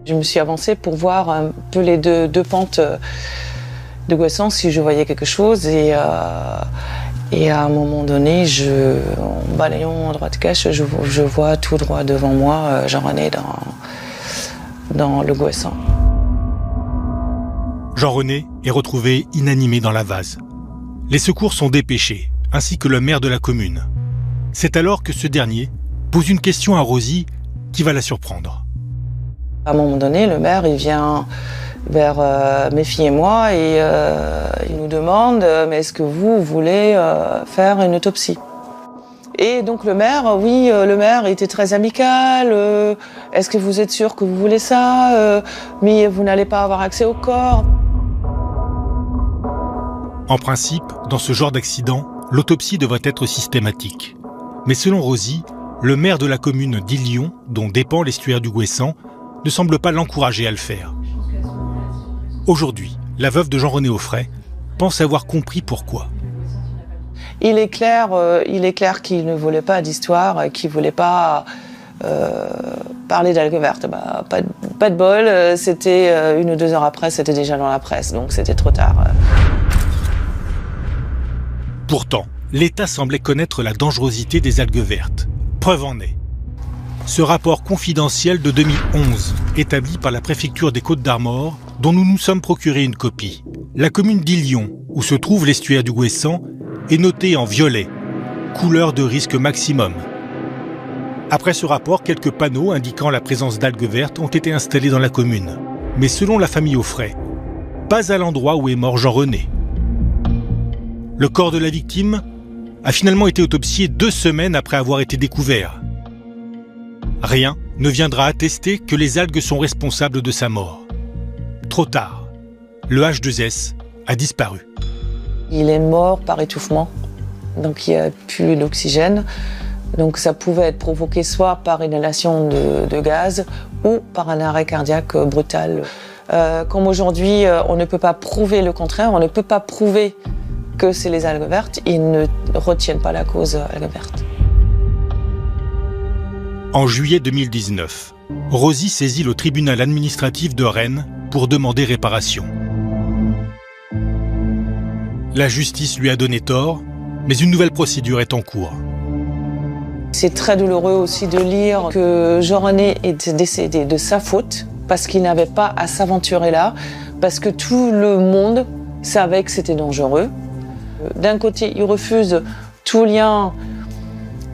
Je me suis avancée pour voir un peu les deux pentes de Gouessant, si je voyais quelque chose. Et à un moment donné, en balayant en droite-cache, je vois tout droit devant moi Jean-René dans le Gouessant. Jean-René est retrouvé inanimé dans la vase. Les secours sont dépêchés, ainsi que le maire de la commune. C'est alors que ce dernier pose une question à Rosie qui va la surprendre. À un moment donné, le maire il vient vers mes filles et moi et il nous demande « mais est-ce que vous voulez faire une autopsie ?» Et donc le maire, le maire était très amical. « Est-ce que vous êtes sûr que vous voulez ça mais vous n'allez pas avoir accès au corps ?» En principe, dans ce genre d'accident, l'autopsie devrait être systématique. Mais selon Rosie, le maire de la commune d'Illion, dont dépend l'estuaire du Gouessant, ne semble pas l'encourager à le faire. Aujourd'hui, la veuve de Jean-René Auffray pense avoir compris pourquoi. Il est clair qu'il ne voulait pas d'histoire, qu'il ne voulait pas parler d'algues vertes. Pas de bol, c'était 1 ou 2 heures après, c'était déjà dans la presse, donc c'était trop tard. Pourtant, l'État semblait connaître la dangerosité des algues vertes. Preuve en est. Ce rapport confidentiel de 2011, établi par la préfecture des Côtes-d'Armor, dont nous nous sommes procuré une copie. La commune d'Illion, où se trouve l'estuaire du Gouessant, est notée en violet, couleur de risque maximum. Après ce rapport, quelques panneaux indiquant la présence d'algues vertes ont été installés dans la commune. Mais selon la famille Auffray, pas à l'endroit où est mort Jean-René. Le corps de la victime a finalement été autopsié 2 semaines après avoir été découvert. Rien ne viendra attester que les algues sont responsables de sa mort. Trop tard, le H2S a disparu. Il est mort par étouffement, donc il n'y a plus d'oxygène. Donc ça pouvait être provoqué soit par inhalation de gaz ou par un arrêt cardiaque brutal. Comme aujourd'hui, on ne peut pas prouver le contraire, on ne peut pas prouver que c'est les algues vertes, ils ne retiennent pas la cause algues vertes. En juillet 2019, Rosie saisit le tribunal administratif de Rennes pour demander réparation. La justice lui a donné tort, mais une nouvelle procédure est en cours. C'est très douloureux aussi de lire que Jean-René est décédé de sa faute, parce qu'il n'avait pas à s'aventurer là, parce que tout le monde savait que c'était dangereux. D'un côté, il refuse tout lien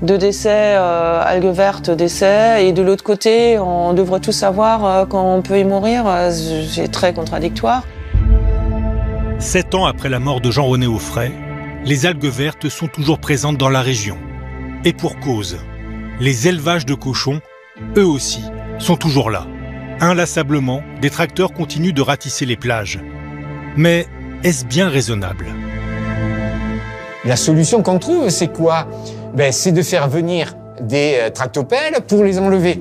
de décès, algues vertes, décès, et de l'autre côté, on devrait tous savoir quand on peut y mourir. C'est très contradictoire. 7 ans après la mort de Jean-René Auffray, les algues vertes sont toujours présentes dans la région. Et pour cause, les élevages de cochons, eux aussi, sont toujours là. Inlassablement, des tracteurs continuent de ratisser les plages. Mais est-ce bien raisonnable ? La solution qu'on trouve, c'est quoi ? C'est de faire venir des tractopelles pour les enlever.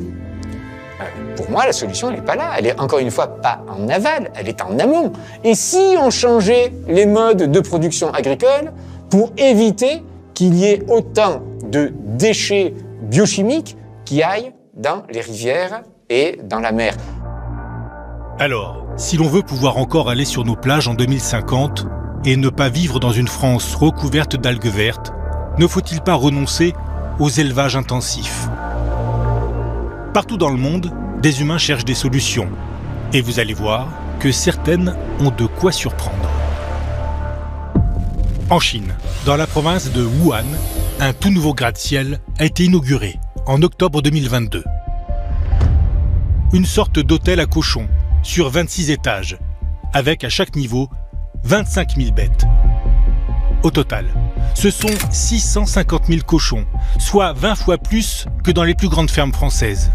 Pour moi, la solution, elle n'est pas là. Elle est encore une fois pas en aval, elle est en amont. Et si on changeait les modes de production agricole pour éviter qu'il y ait autant de déchets biochimiques qui aillent dans les rivières et dans la mer. Alors, si l'on veut pouvoir encore aller sur nos plages en 2050 et ne pas vivre dans une France recouverte d'algues vertes, ne faut-il pas renoncer aux élevages intensifs ? Partout dans le monde, des humains cherchent des solutions, Et vous allez voir que certaines ont de quoi surprendre. En Chine, dans la province de Wuhan, un tout nouveau gratte-ciel a été inauguré en octobre 2022. Une sorte d'hôtel à cochons sur 26 étages, avec à chaque niveau 25 000 bêtes. Au total, ce sont 650 000 cochons, soit 20 fois plus que dans les plus grandes fermes françaises.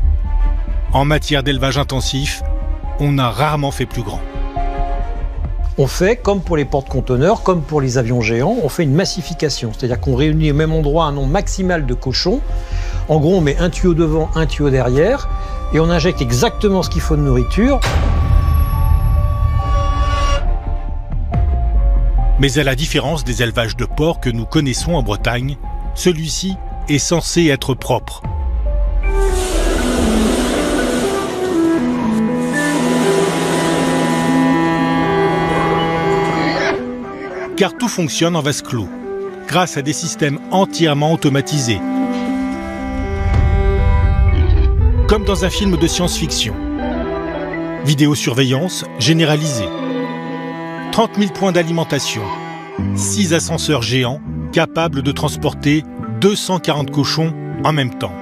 En matière d'élevage intensif, on a rarement fait plus grand. On fait, comme pour les porte-conteneurs, comme pour les avions géants, on fait une massification. C'est-à-dire qu'on réunit au même endroit un nombre maximal de cochons. En gros, on met un tuyau devant, un tuyau derrière, et on injecte exactement ce qu'il faut de nourriture. Mais à la différence des élevages de porcs que nous connaissons en Bretagne, celui-ci est censé être propre. Car tout fonctionne en vase clos, grâce à des systèmes entièrement automatisés. Comme dans un film de science-fiction. Vidéosurveillance généralisée. 30 000 points d'alimentation. 6 ascenseurs géants capables de transporter 240 cochons en même temps.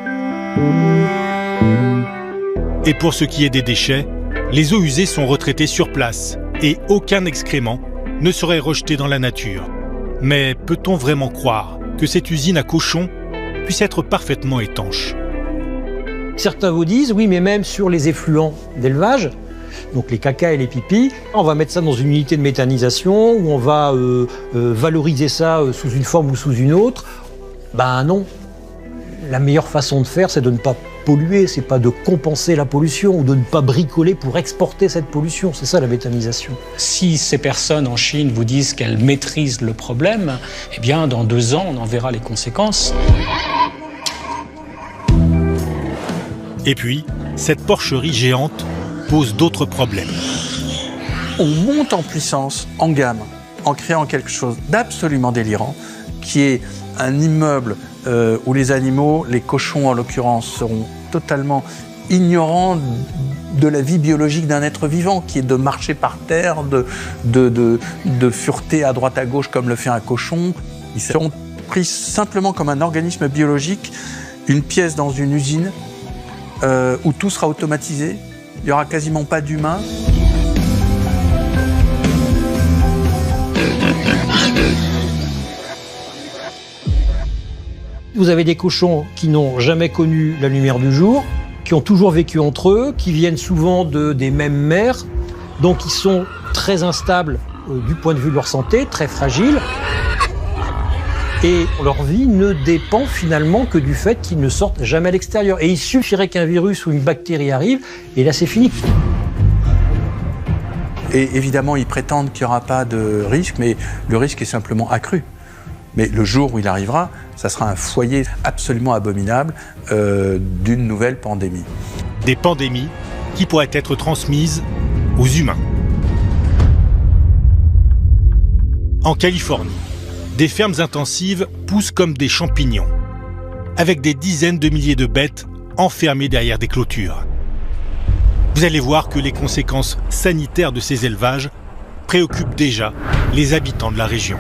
Et pour ce qui est des déchets, les eaux usées sont retraitées sur place et aucun excrément ne serait rejeté dans la nature. Mais peut-on vraiment croire que cette usine à cochons puisse être parfaitement étanche? Certains vous disent, oui, mais même sur les effluents d'élevage, donc les caca et les pipis, on va mettre ça dans une unité de méthanisation ou on va valoriser ça sous une forme ou sous une autre. Ben non. La meilleure façon de faire, c'est de ne pas polluer, c'est pas de compenser la pollution ou de ne pas bricoler pour exporter cette pollution. C'est ça la méthanisation. Si ces personnes en Chine vous disent qu'elles maîtrisent le problème, eh bien dans 2 ans, on en verra les conséquences. Et puis, cette porcherie géante pose d'autres problèmes. On monte en puissance, en gamme, en créant quelque chose d'absolument délirant, qui est un immeuble où les animaux, les cochons en l'occurrence, seront totalement ignorants de la vie biologique d'un être vivant, qui est de marcher par terre, de fureter à droite à gauche comme le fait un cochon. Ils seront pris simplement comme un organisme biologique, une pièce dans une usine où tout sera automatisé. Il n'y aura quasiment pas d'humains. Vous avez des cochons qui n'ont jamais connu la lumière du jour, qui ont toujours vécu entre eux, qui viennent souvent des mêmes mères, donc ils sont très instables du point de vue de leur santé, très fragiles. Et leur vie ne dépend finalement que du fait qu'ils ne sortent jamais à l'extérieur. Et il suffirait qu'un virus ou une bactérie arrive, et là c'est fini. Et évidemment, ils prétendent qu'il n'y aura pas de risque, mais le risque est simplement accru. Mais le jour où il arrivera, ça sera un foyer absolument abominable d'une nouvelle pandémie. Des pandémies qui pourraient être transmises aux humains. En Californie, des fermes intensives poussent comme des champignons, avec des dizaines de milliers de bêtes enfermées derrière des clôtures. Vous allez voir que les conséquences sanitaires de ces élevages préoccupent déjà les habitants de la région.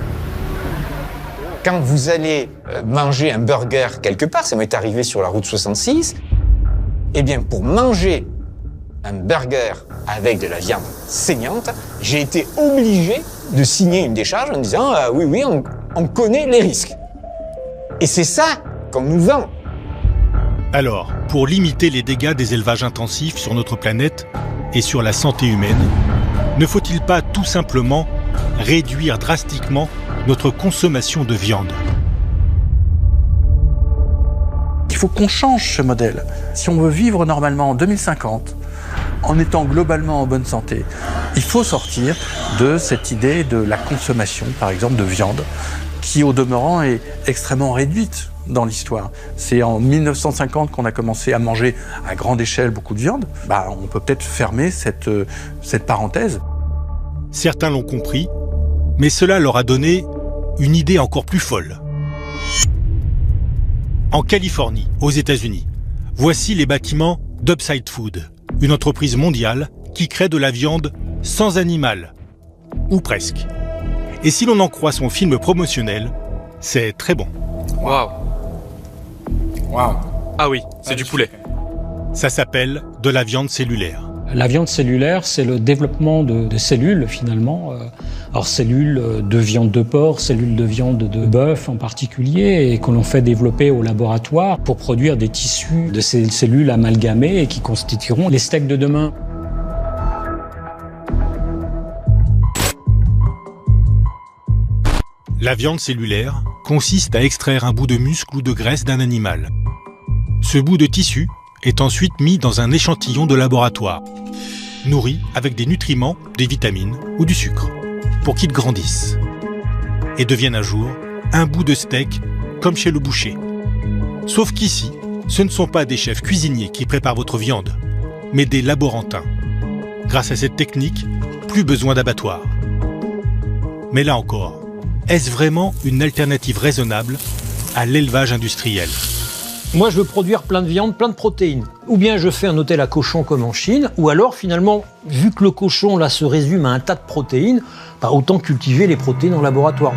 Quand vous allez manger un burger quelque part, ça m'est arrivé sur la route 66, eh bien pour manger un burger avec de la viande saignante, j'ai été obligé de signer une décharge en disant « oui, on connaît les risques ». Et c'est ça qu'on nous vend. Alors, pour limiter les dégâts des élevages intensifs sur notre planète et sur la santé humaine, ne faut-il pas tout simplement réduire drastiquement notre consommation de viande? Il faut qu'on change ce modèle. Si on veut vivre normalement en 2050, en étant globalement en bonne santé, il faut sortir de cette idée de la consommation, par exemple, de viande, qui au demeurant est extrêmement réduite dans l'histoire. C'est en 1950 qu'on a commencé à manger à grande échelle beaucoup de viande. On peut peut-être fermer cette parenthèse. Certains l'ont compris, mais cela leur a donné une idée encore plus folle. En Californie, aux États-Unis, voici les bâtiments d'Upside Food, une entreprise mondiale qui crée de la viande sans animal, ou presque. Et si l'on en croit son film promotionnel, c'est très bon. Waouh. Waouh. Ah oui, c'est du poulet. Ça s'appelle de la viande cellulaire. La viande cellulaire, c'est le développement de cellules, finalement. Alors, cellules de viande de porc, cellules de viande de bœuf en particulier, et que l'on fait développer au laboratoire pour produire des tissus de ces cellules amalgamées et qui constitueront les steaks de demain. La viande cellulaire consiste à extraire un bout de muscle ou de graisse d'un animal. Ce bout de tissu est ensuite mis dans un échantillon de laboratoire, nourri avec des nutriments, des vitamines ou du sucre, pour qu'il grandisse et devienne un jour un bout de steak comme chez le boucher. Sauf qu'ici, ce ne sont pas des chefs cuisiniers qui préparent votre viande, mais des laborantins. Grâce à cette technique, plus besoin d'abattoir. Mais là encore, est-ce vraiment une alternative raisonnable à l'élevage industriel ? Moi, je veux produire plein de viande, plein de protéines. Ou bien je fais un hôtel à cochon comme en Chine, ou alors finalement, vu que le cochon là se résume à un tas de protéines, bah, autant cultiver les protéines en laboratoire.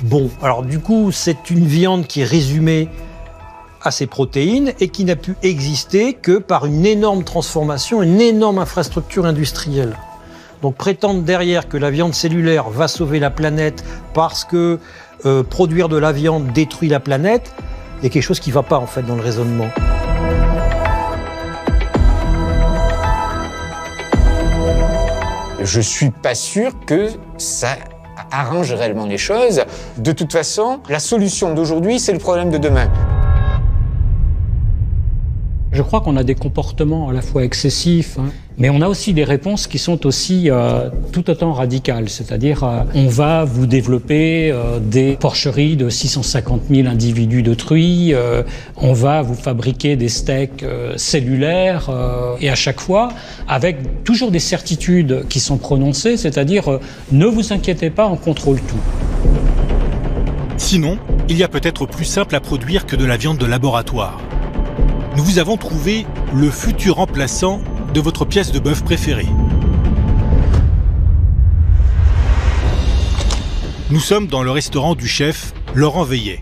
Bon, alors du coup, c'est une viande qui est résumée à ses protéines et qui n'a pu exister que par une énorme transformation, une énorme infrastructure industrielle. Donc prétendre derrière que la viande cellulaire va sauver la planète parce que produire de la viande détruit la planète, il y a quelque chose qui ne va pas en fait dans le raisonnement. Je suis pas sûr que ça arrange réellement les choses. De toute façon, la solution d'aujourd'hui, c'est le problème de demain. Je crois qu'on a des comportements à la fois excessifs, mais on a aussi des réponses qui sont aussi tout autant radicales. C'est-à-dire, on va vous développer des porcheries de 650 000 individus de truies, on va vous fabriquer des steaks cellulaires, et à chaque fois, avec toujours des certitudes qui sont prononcées, c'est-à-dire, ne vous inquiétez pas, on contrôle tout. Sinon, il y a peut-être plus simple à produire que de la viande de laboratoire. Nous vous avons trouvé le futur remplaçant de votre pièce de bœuf préférée. Nous sommes dans le restaurant du chef Laurent Veillet.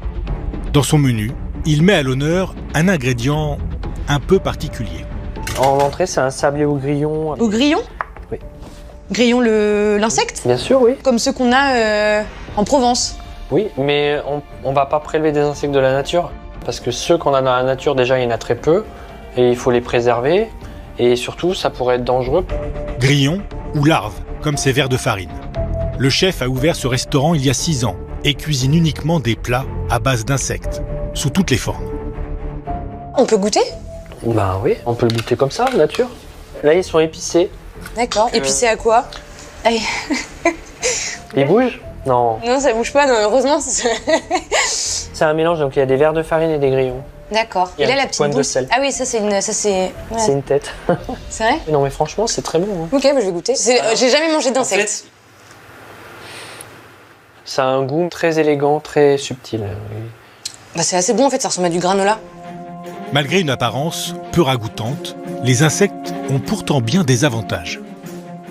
Dans son menu, il met à l'honneur un ingrédient un peu particulier. En entrée, c'est un sablé au grillon. Au grillon ? Oui. Grillon l'insecte ? Bien sûr, oui. Comme ceux qu'on a en Provence. Oui, mais on va pas prélever des insectes de la nature. Parce que ceux qu'on a dans la nature, déjà, il y en a très peu. Et il faut les préserver. Et surtout, ça pourrait être dangereux. Grillons ou larves, comme ces vers de farine. Le chef a ouvert ce restaurant il y a 6 ans et cuisine uniquement des plats à base d'insectes, sous toutes les formes. On peut goûter ? Bah oui, on peut le goûter comme ça, nature. Là, ils sont épicés. D'accord. Épicés à quoi ? Allez. Ils bougent ? Non. Non, ça bouge pas, non, heureusement. C'est un mélange, donc il y a des vers de farine et des grillons. D'accord. Et là, la petite pointe de boule. sel. Ah oui, ça c'est une. Ouais. C'est une tête. C'est vrai ? Non, mais franchement, c'est très bon. Hein. Ok, bah, je vais goûter. J'ai jamais mangé d'insectes. Ça a un goût très élégant, très subtil. Bah, c'est assez bon en fait, ça ressemble à du granola. Malgré une apparence peu ragoûtante, les insectes ont pourtant bien des avantages.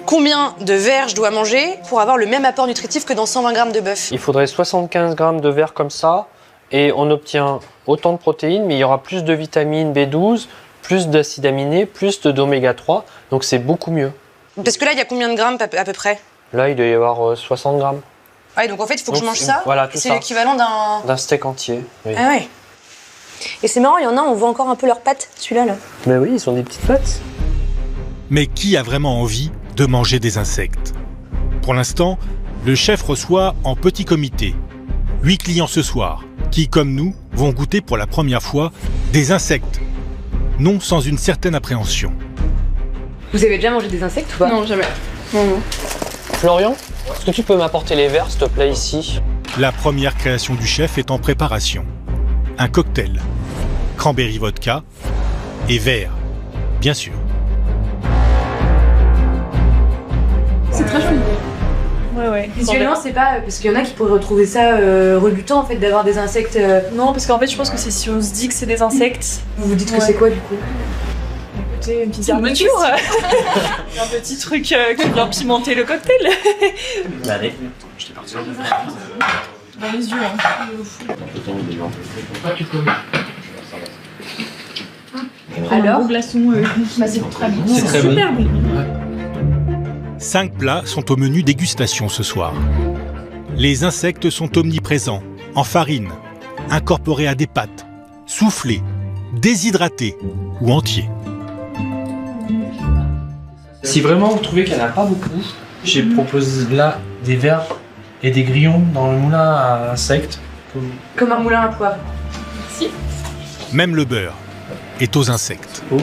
Combien de vers je dois manger pour avoir le même apport nutritif que dans 120 grammes de bœuf ? Il faudrait 75 grammes de vers comme ça, et on obtient autant de protéines, mais il y aura plus de vitamine B12, plus d'acides aminés, plus d'oméga 3, donc c'est beaucoup mieux. Parce que là, il y a combien de grammes à peu près ? Là, il doit y avoir 60 grammes. Ouais, donc en fait, il faut que je mange ça. Voilà, tout ça. C'est l'équivalent d'un steak entier. Oui. Ah ouais. Et c'est marrant, il y en a, on voit encore un peu leurs pattes, celui-là. Là. Mais oui, ils ont des petites pattes. Mais qui a vraiment envie de manger des insectes ? Pour l'instant, le chef reçoit en petit comité 8 clients ce soir, qui, comme nous, vont goûter pour la première fois des insectes, non sans une certaine appréhension. Vous avez déjà mangé des insectes ou pas ? Non, jamais. Non. Florian, est-ce que tu peux m'apporter les verres, s'il te plaît, ici ? La première création du chef est en préparation. Un cocktail, cranberry vodka et verre, bien sûr. C'est très joli. Ouais. Ouais. Visuellement, c'est pas parce qu'il y en a qui pourraient retrouver ça rebutant en fait d'avoir des insectes. Non, parce qu'en fait, je pense que c'est si on se dit que c'est des insectes. Vous vous dites que c'est quoi du coup? Écoutez, une petite garniture. Un petit truc qui vient pimenter le cocktail. Allez, je t'ai parti. Dans les yeux. Alors, un bon glaçon qui masse très bien. C'est très super bon. 5 plats sont au menu dégustation ce soir. Les insectes sont omniprésents, en farine, incorporés à des pâtes, soufflés, déshydratés ou entiers. Si vraiment vous trouvez qu'il n'y en a pas beaucoup, j'ai proposé là des vers et des grillons dans le moulin à insectes. Comme un moulin à poivre. Si. Même le beurre est aux insectes. Oh.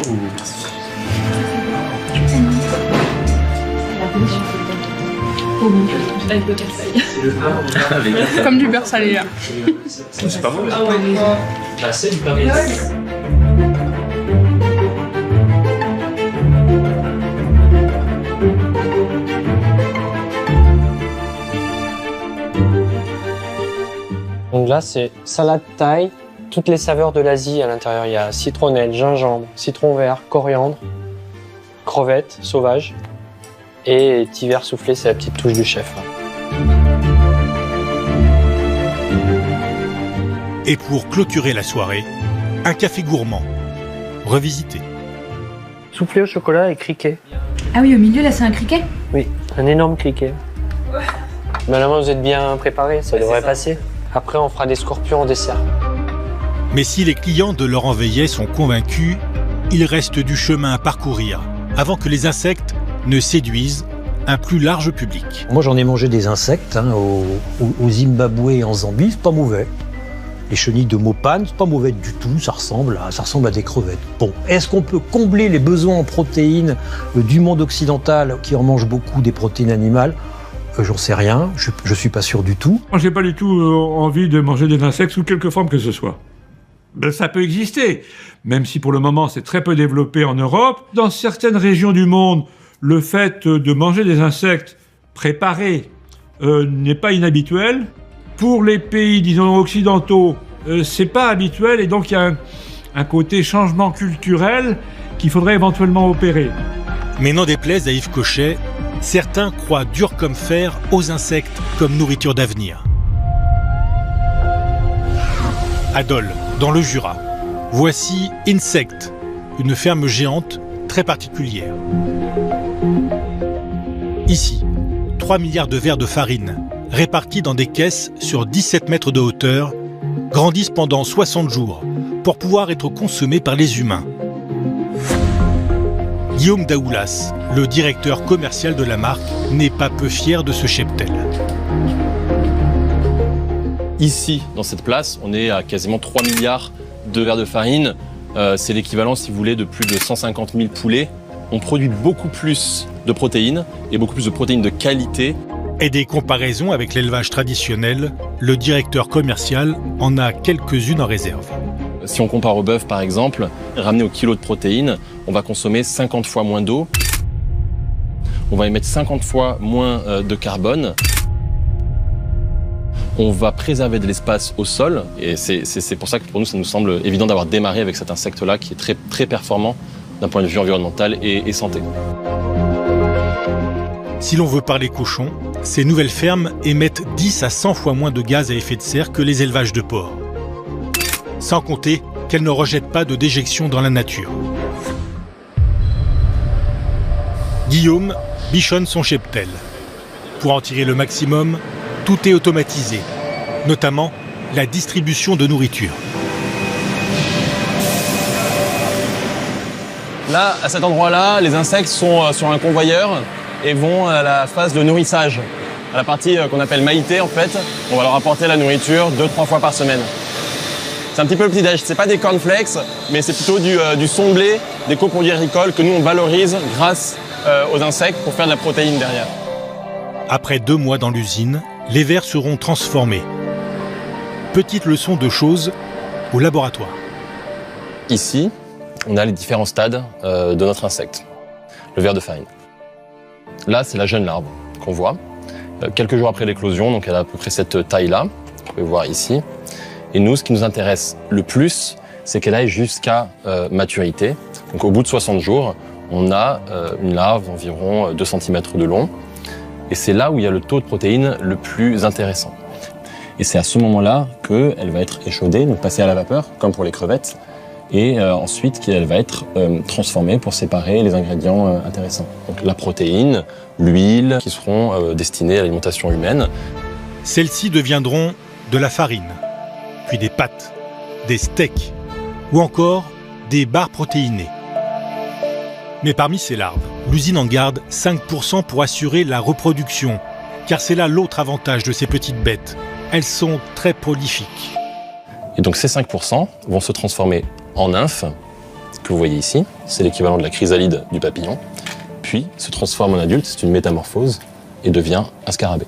Avec le café. Comme du beurre salé là. C'est pas mauvais. Ah ouais, bah, c'est du beurre. Donc là, c'est salade thaï, toutes les saveurs de l'Asie à l'intérieur. Il y a citronnelle, gingembre, citron vert, coriandre, crevettes sauvages et petit verre soufflé, c'est la petite touche du chef. Et pour clôturer la soirée, un café gourmand, revisité. Soufflé au chocolat et criquet. Ah oui, au milieu là, c'est un criquet? Oui, un énorme criquet. Normalement, vous êtes bien préparés, ça devrait passer. Après, on fera des scorpions en dessert. Mais si les clients de Laurent Veillet sont convaincus, il reste du chemin à parcourir avant que les insectes ne séduisent un plus large public. Moi, j'en ai mangé des insectes au Zimbabwe et en Zambie, c'est pas mauvais. Les chenilles de Mopane, c'est pas mauvais du tout, ça ressemble à des crevettes. Bon, est-ce qu'on peut combler les besoins en protéines du monde occidental qui en mange beaucoup des protéines animales? J'en sais rien, je suis pas sûr du tout. Moi, j'ai pas du tout envie de manger des insectes sous quelque forme que ce soit. Ben, ça peut exister, même si pour le moment c'est très peu développé en Europe. Dans certaines régions du monde, le fait de manger des insectes préparés n'est pas inhabituel. Pour les pays, disons, occidentaux, c'est pas habituel et donc il y a un côté changement culturel qu'il faudrait éventuellement opérer. Mais n'en déplaise à Yves Cochet, certains croient dur comme fer aux insectes comme nourriture d'avenir. À Dole, dans le Jura, voici Insect, une ferme géante très particulière. Ici, 3 milliards de verres de farine, répartis dans des caisses sur 17 mètres de hauteur, grandissent pendant 60 jours pour pouvoir être consommés par les humains. Guillaume Daoulas, le directeur commercial de la marque, n'est pas peu fier de ce cheptel. Ici, dans cette place, on est à quasiment 3 milliards de verres de farine. C'est l'équivalent, si vous voulez, de plus de 150 000 poulets. On produit beaucoup plus de protéines, et beaucoup plus de protéines de qualité. Et des comparaisons avec l'élevage traditionnel, le directeur commercial en a quelques-unes en réserve. Si on compare au bœuf, par exemple, ramené au kilo de protéines, on va consommer 50 fois moins d'eau. On va émettre 50 fois moins de carbone. On va préserver de l'espace au sol. Et c'est pour ça que pour nous, ça nous semble évident d'avoir démarré avec cet insecte-là qui est très, très performant d'un point de vue environnemental et santé. Si l'on veut parler cochon, ces nouvelles fermes émettent 10 à 100 fois moins de gaz à effet de serre que les élevages de porcs. Sans compter qu'elles ne rejettent pas de déjection dans la nature. Guillaume bichonne son cheptel. Pour en tirer le maximum, tout est automatisé, notamment la distribution de nourriture. Là, à cet endroit-là, les insectes sont sur un convoyeur et vont à la phase de nourrissage, à la partie qu'on appelle maïté en fait. On va leur apporter la nourriture 2-3 fois par semaine. C'est un petit peu le petit-déj, c'est pas des cornflakes, mais c'est plutôt du son de blé, des coproduits agricoles que nous on valorise grâce aux insectes pour faire de la protéine derrière. Après 2 mois dans l'usine, les vers seront transformés. Petite leçon de choses au laboratoire. Ici, on a les différents stades de notre insecte, le ver de farine. Là, c'est la jeune larve qu'on voit. quelques jours après l'éclosion, donc elle a à peu près cette taille-là, vous pouvez voir ici. Et nous, ce qui nous intéresse le plus, c'est qu'elle aille jusqu'à maturité. Donc au bout de 60 jours, on a une larve d'environ 2 cm de long. Et c'est là où il y a le taux de protéines le plus intéressant. Et c'est à ce moment-là qu'elle va être échaudée, donc passée à la vapeur, comme pour les crevettes. Et ensuite, qu'elle va être transformée pour séparer les ingrédients intéressants. Donc la protéine, l'huile, qui seront destinées à l'alimentation humaine. Celles-ci deviendront de la farine, puis des pâtes, des steaks ou encore des barres protéinées. Mais parmi ces larves, l'usine en garde 5% pour assurer la reproduction, car c'est là l'autre avantage de ces petites bêtes. Elles sont très prolifiques. Et donc ces 5% vont se transformer en nymphes, que vous voyez ici, c'est l'équivalent de la chrysalide du papillon, puis se transforme en adulte, c'est une métamorphose, et devient un scarabée.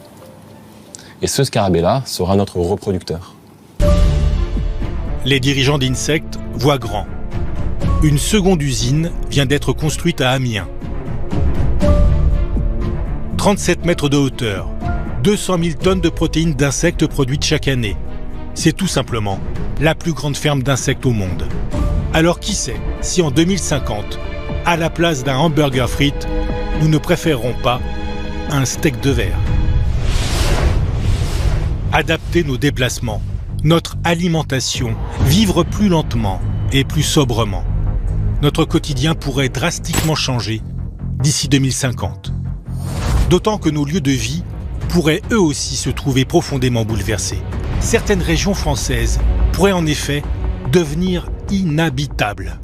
Et ce scarabée-là sera notre reproducteur. Les dirigeants d'Insect voient grand. Une seconde usine vient d'être construite à Amiens. 37 mètres de hauteur, 200 000 tonnes de protéines d'insectes produites chaque année. C'est tout simplement la plus grande ferme d'insectes au monde. Alors qui sait si en 2050, à la place d'un hamburger frites, nous ne préférerons pas un steak de verre. Adapter nos déplacements, notre alimentation, vivre plus lentement et plus sobrement. Notre quotidien pourrait drastiquement changer d'ici 2050. D'autant que nos lieux de vie pourraient eux aussi se trouver profondément bouleversés. Certaines régions françaises pourraient en effet devenir inhabitables.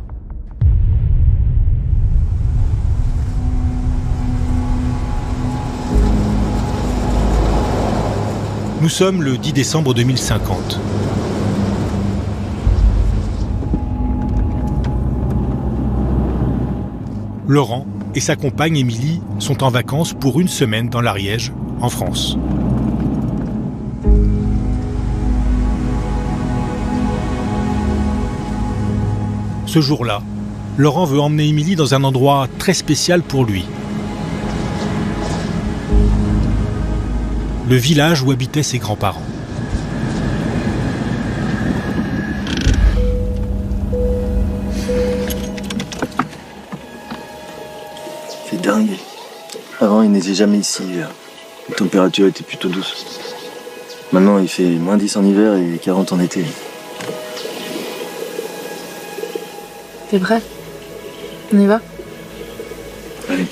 Nous sommes le 10 décembre 2050. Laurent et sa compagne Émilie sont en vacances pour une semaine dans l'Ariège, en France. Ce jour-là, Laurent veut emmener Émilie dans un endroit très spécial pour lui. Le village où habitaient ses grands-parents. C'est dingue. Avant, il neige jamais ici. La température était plutôt douce. Maintenant, il fait -10 en hiver et 40 en été. T'es prêt? On y va? Allez.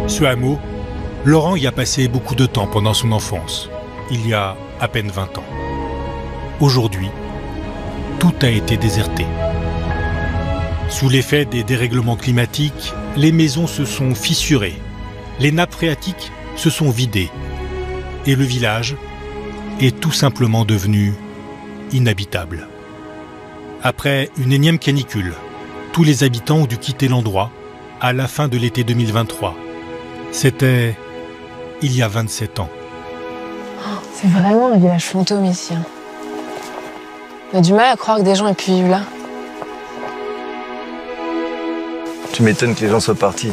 Ce hameau, Laurent y a passé beaucoup de temps pendant son enfance, il y a à peine 20 ans. Aujourd'hui, tout a été déserté. Sous l'effet des dérèglements climatiques, les maisons se sont fissurées, les nappes phréatiques se sont vidées et le village est tout simplement devenu inhabitable. Après une énième canicule, tous les habitants ont dû quitter l'endroit à la fin de l'été 2023. C'était il y a 27 ans. C'est vraiment un village fantôme ici. On a du mal à croire que des gens aient pu vivre là. Tu m'étonnes que les gens soient partis.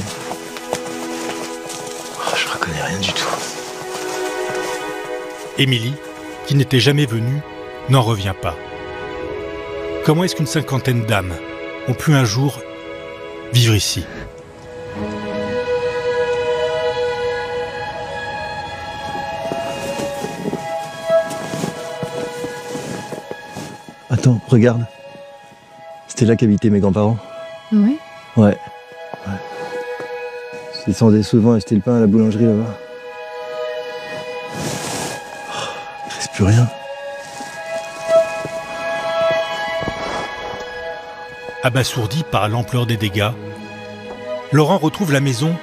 Oh, je reconnais rien du tout. Émilie, qui n'était jamais venue, n'en revient pas. Comment est-ce qu'une cinquantaine d'âmes ont pu un jour vivre ici ? Attends, regarde. C'était là qu'habitaient mes grands-parents. Oui. Ouais. Je descendais souvent acheter le pain à la boulangerie là-bas. Oh, il reste plus rien. Abasourdi par l'ampleur des dégâts, Laurent retrouve la maison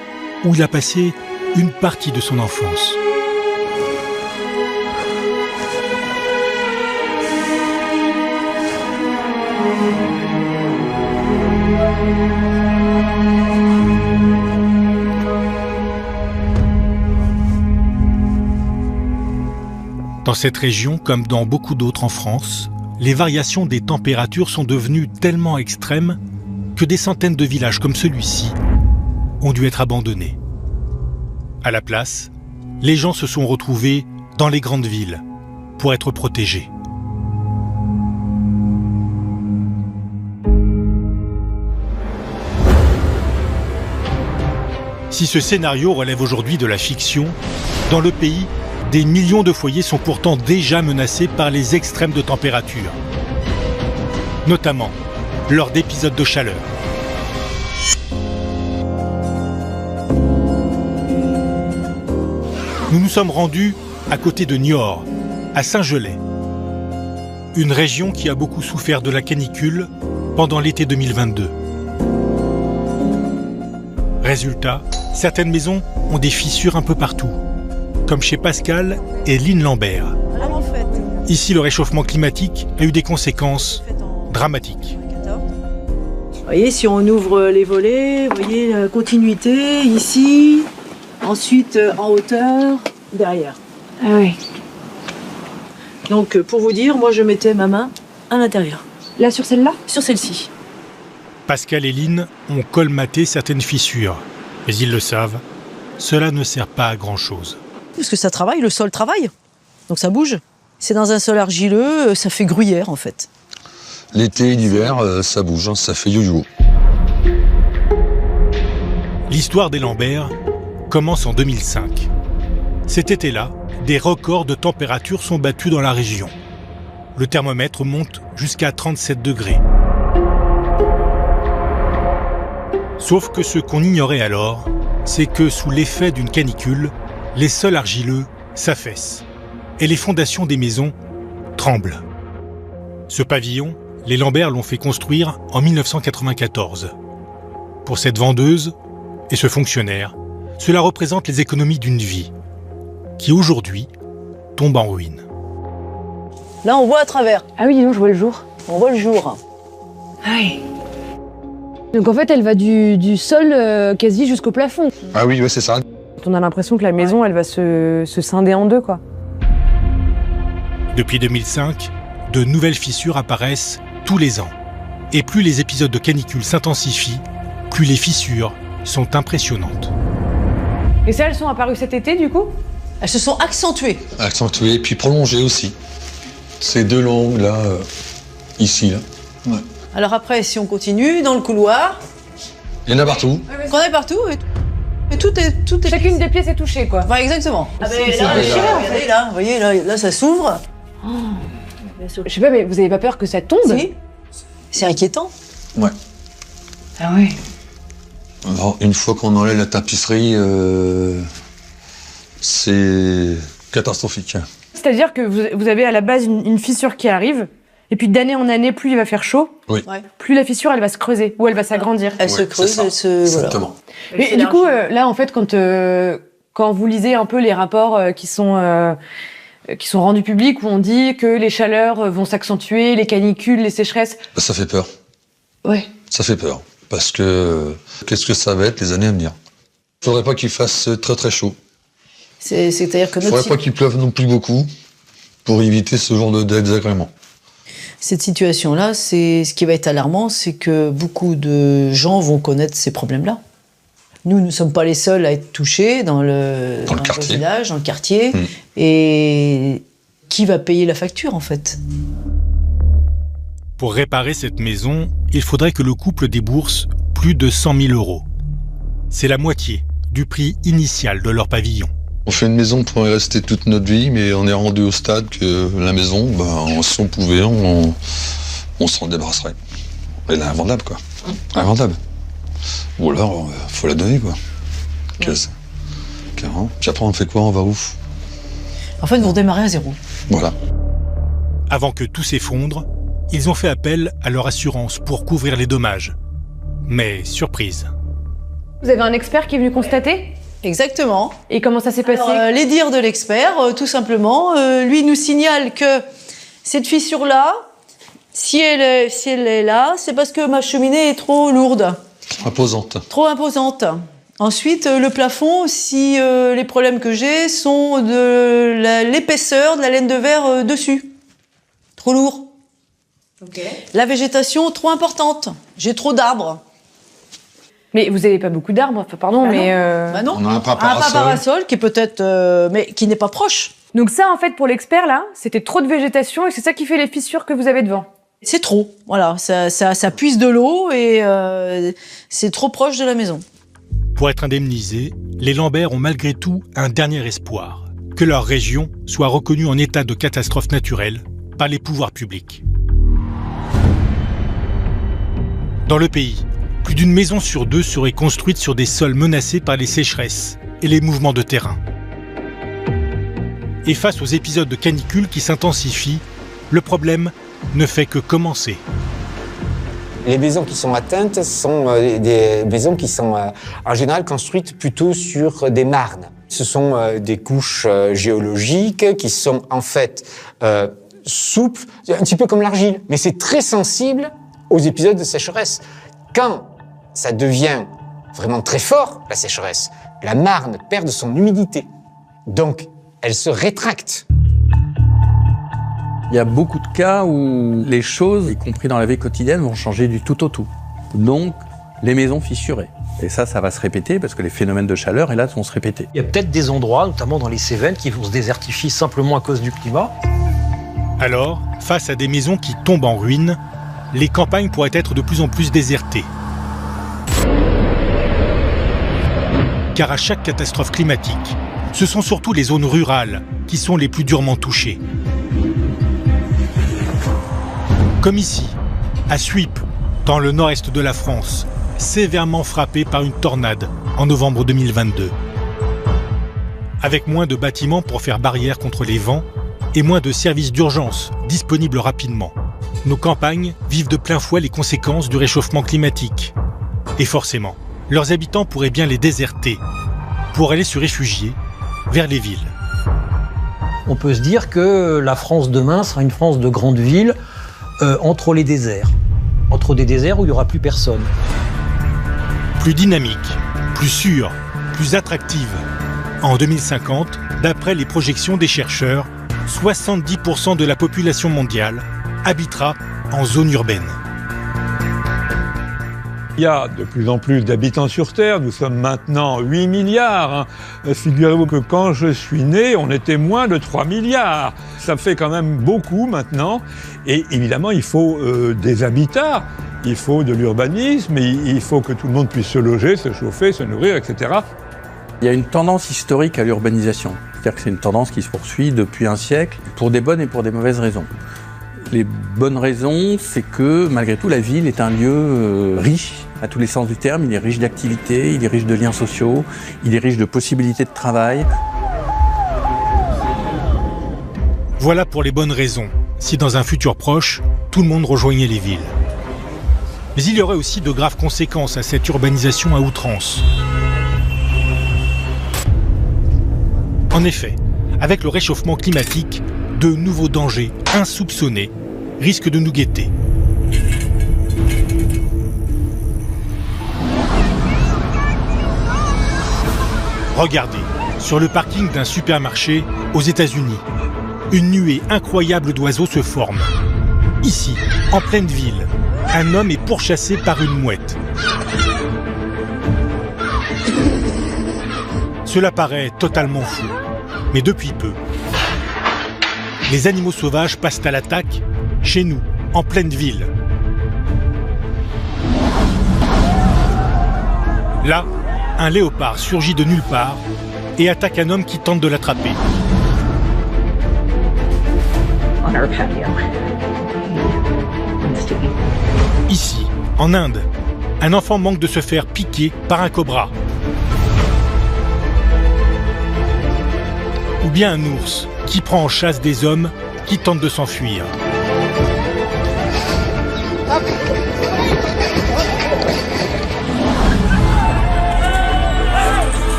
où il a passé une partie de son enfance. Dans cette région, comme dans beaucoup d'autres en France, les variations des températures sont devenues tellement extrêmes que des centaines de villages comme celui-ci ont dû être abandonnés. À la place, les gens se sont retrouvés dans les grandes villes pour être protégés. Si ce scénario relève aujourd'hui de la fiction, dans le pays, des millions de foyers sont pourtant déjà menacés par les extrêmes de température, notamment lors d'épisodes de chaleur. Nous nous sommes rendus à côté de Niort, à Saint-Gelais, une région qui a beaucoup souffert de la canicule pendant l'été 2022. Résultat, certaines maisons ont des fissures un peu partout, comme chez Pascal et Lynn Lambert. Ici, le réchauffement climatique a eu des conséquences dramatiques. Vous voyez, si on ouvre les volets, vous voyez la continuité ici, ensuite en hauteur, derrière. Ah oui. Donc pour vous dire, moi je mettais ma main à l'intérieur. Là, sur celle-là? Sur celle-ci. Pascal et Lynn ont colmaté certaines fissures, mais ils le savent, cela ne sert pas à grand-chose. Parce que ça travaille, le sol travaille, donc ça bouge. C'est dans un sol argileux, ça fait gruyère en fait. L'été et l'hiver, ça bouge, ça fait yo-yo. L'histoire des Lambert commence en 2005. Cet été-là, des records de température sont battus dans la région. Le thermomètre monte jusqu'à 37 degrés. Sauf que ce qu'on ignorait alors, c'est que sous l'effet d'une canicule, les sols argileux s'affaissent et les fondations des maisons tremblent. Ce pavillon, les Lambert l'ont fait construire en 1994. Pour cette vendeuse et ce fonctionnaire, cela représente les économies d'une vie qui aujourd'hui tombe en ruine. Là, on voit à travers. Ah oui, dis donc, je vois le jour. On voit le jour. Ah oui. Donc en fait, elle va du sol quasi jusqu'au plafond. Ah oui, ouais, c'est ça. On a l'impression que la maison, elle va se scinder en deux, quoi. Depuis 2005, de nouvelles fissures apparaissent tous les ans. Et plus les épisodes de canicule s'intensifient, plus les fissures sont impressionnantes. Et ça, elles sont apparues cet été, du coup? Elles se sont accentuées. Accentué, puis prolongé aussi. Ces deux longues, là, ici, là. Ouais. Alors après, si on continue dans le couloir... Il y en a partout. On est partout et tout est... Chacune des pièces est touchée, quoi. Enfin, exactement. Ah ben, là, regardez, là, vous voyez, là, ça s'ouvre. Oh. Je sais pas, mais vous avez pas peur que ça tombe? Si. C'est inquiétant. Ouais. Ah ouais. Alors, une fois qu'on enlève la tapisserie, c'est catastrophique. C'est-à-dire que vous avez à la base une fissure qui arrive, et puis d'année en année, plus il va faire chaud, oui. Plus la fissure, elle va se creuser, ou elle va s'agrandir. Elle se creuse, elle se... Exactement. Voilà. Mais du coup, là, en fait, quand vous lisez un peu les rapports qui sont rendus publics, où on dit que les chaleurs vont s'accentuer, les canicules, les sécheresses... Ça fait peur. Ouais. Ça fait peur. Parce que qu'est-ce que ça va être les années à venir? Il faudrait pas qu'il fasse très très chaud. C'est-à-dire que il faudrait pas qu'il pleuve non plus beaucoup pour éviter ce genre de désagréments. Cette situation-là, ce qui va être alarmant, c'est que beaucoup de gens vont connaître ces problèmes-là. Nous ne sommes pas les seuls à être touchés dans le village, dans le quartier. Et qui va payer la facture, en fait? Pour réparer cette maison, il faudrait que le couple débourse plus de 100 000 €. C'est la moitié du prix initial de leur pavillon. On fait une maison pour y rester toute notre vie, mais on est rendu au stade que la maison, si on pouvait, on s'en débarrasserait. Elle est invendable, quoi. Invendable. Ou alors, faut la donner, quoi. Carrément. Puis après, on fait quoi? On va où? En fait, vous redémarrez à zéro. Voilà. Avant que tout s'effondre, ils ont fait appel à leur assurance pour couvrir les dommages. Mais surprise. Vous avez un expert qui est venu constater? Exactement. Et comment ça s'est passé? Les dires de l'expert, tout simplement. Lui nous signale que cette fissure-là, si elle est là, c'est parce que ma cheminée est trop lourde. Imposante. Trop imposante. Ensuite, le plafond, si les problèmes que j'ai sont de l'épaisseur de la laine de verre dessus. Trop lourd. La végétation, trop importante. J'ai trop d'arbres. Mais vous n'avez pas beaucoup d'arbres, enfin, pardon, mais... Bah non. On a un Un parasol qui est peut-être... mais qui n'est pas proche. Donc ça, en fait, pour l'expert, là, c'était trop de végétation et c'est ça qui fait les fissures que vous avez devant. C'est trop, voilà. Ça puise de l'eau et c'est trop proche de la maison. Pour être indemnisés, les Lambert ont malgré tout un dernier espoir, que leur région soit reconnue en état de catastrophe naturelle par les pouvoirs publics. Dans le pays, plus d'une maison sur deux serait construite sur des sols menacés par les sécheresses et les mouvements de terrain. Et face aux épisodes de canicule qui s'intensifient, le problème ne fait que commencer. Les maisons qui sont atteintes sont des maisons qui sont en général construites plutôt sur des marnes. Ce sont des couches géologiques qui sont en fait souples, un petit peu comme l'argile, mais c'est très sensible aux épisodes de sécheresse. Quand ça devient vraiment très fort, la sécheresse, la marne perd de son humidité. Donc, elle se rétracte. Il y a beaucoup de cas où les choses, y compris dans la vie quotidienne, vont changer du tout au tout. Donc, les maisons fissurées. Et ça va se répéter parce que les phénomènes de chaleur, hélas, vont se répéter. Il y a peut-être des endroits, notamment dans les Cévennes, qui vont se désertifier simplement à cause du climat. Alors, face à des maisons qui tombent en ruine, les campagnes pourraient être de plus en plus désertées. Car à chaque catastrophe climatique, ce sont surtout les zones rurales qui sont les plus durement touchées. Comme ici, à Suippes, dans le nord-est de la France, sévèrement frappé par une tornade en novembre 2022. Avec moins de bâtiments pour faire barrière contre les vents et moins de services d'urgence disponibles rapidement, nos campagnes vivent de plein fouet les conséquences du réchauffement climatique. Et forcément, leurs habitants pourraient bien les déserter pour aller se réfugier vers les villes. On peut se dire que la France demain sera une France de grandes villes entre les déserts. Entre des déserts où il n'y aura plus personne. Plus dynamique, plus sûre, plus attractive. En 2050, d'après les projections des chercheurs, 70% de la population mondiale habitera en zone urbaine. Il y a de plus en plus d'habitants sur Terre, nous sommes maintenant 8 milliards. Figurez-vous que quand je suis né, on était moins de 3 milliards. Ça fait quand même beaucoup maintenant. Et évidemment, il faut des habitats, il faut de l'urbanisme, il faut que tout le monde puisse se loger, se chauffer, se nourrir, etc. Il y a une tendance historique à l'urbanisation. C'est-à-dire que c'est une tendance qui se poursuit depuis un siècle, pour des bonnes et pour des mauvaises raisons. Les bonnes raisons, c'est que malgré tout, la ville est un lieu riche, à tous les sens du terme. Il est riche d'activités, il est riche de liens sociaux, il est riche de possibilités de travail. Voilà pour les bonnes raisons, si dans un futur proche, tout le monde rejoignait les villes. Mais il y aurait aussi de graves conséquences à cette urbanisation à outrance. En effet, avec le réchauffement climatique, de nouveaux dangers insoupçonnés risquent de nous guetter. Regardez, sur le parking d'un supermarché aux États-Unis, une nuée incroyable d'oiseaux se forme. Ici, en pleine ville, un homme est pourchassé par une mouette. Cela paraît totalement fou, mais depuis peu, les animaux sauvages passent à l'attaque chez nous, en pleine ville. Là, un léopard surgit de nulle part et attaque un homme qui tente de l'attraper. Ici, en Inde, un enfant manque de se faire piquer par un cobra. Ou bien un ours qui prend en chasse des hommes qui tentent de s'enfuir.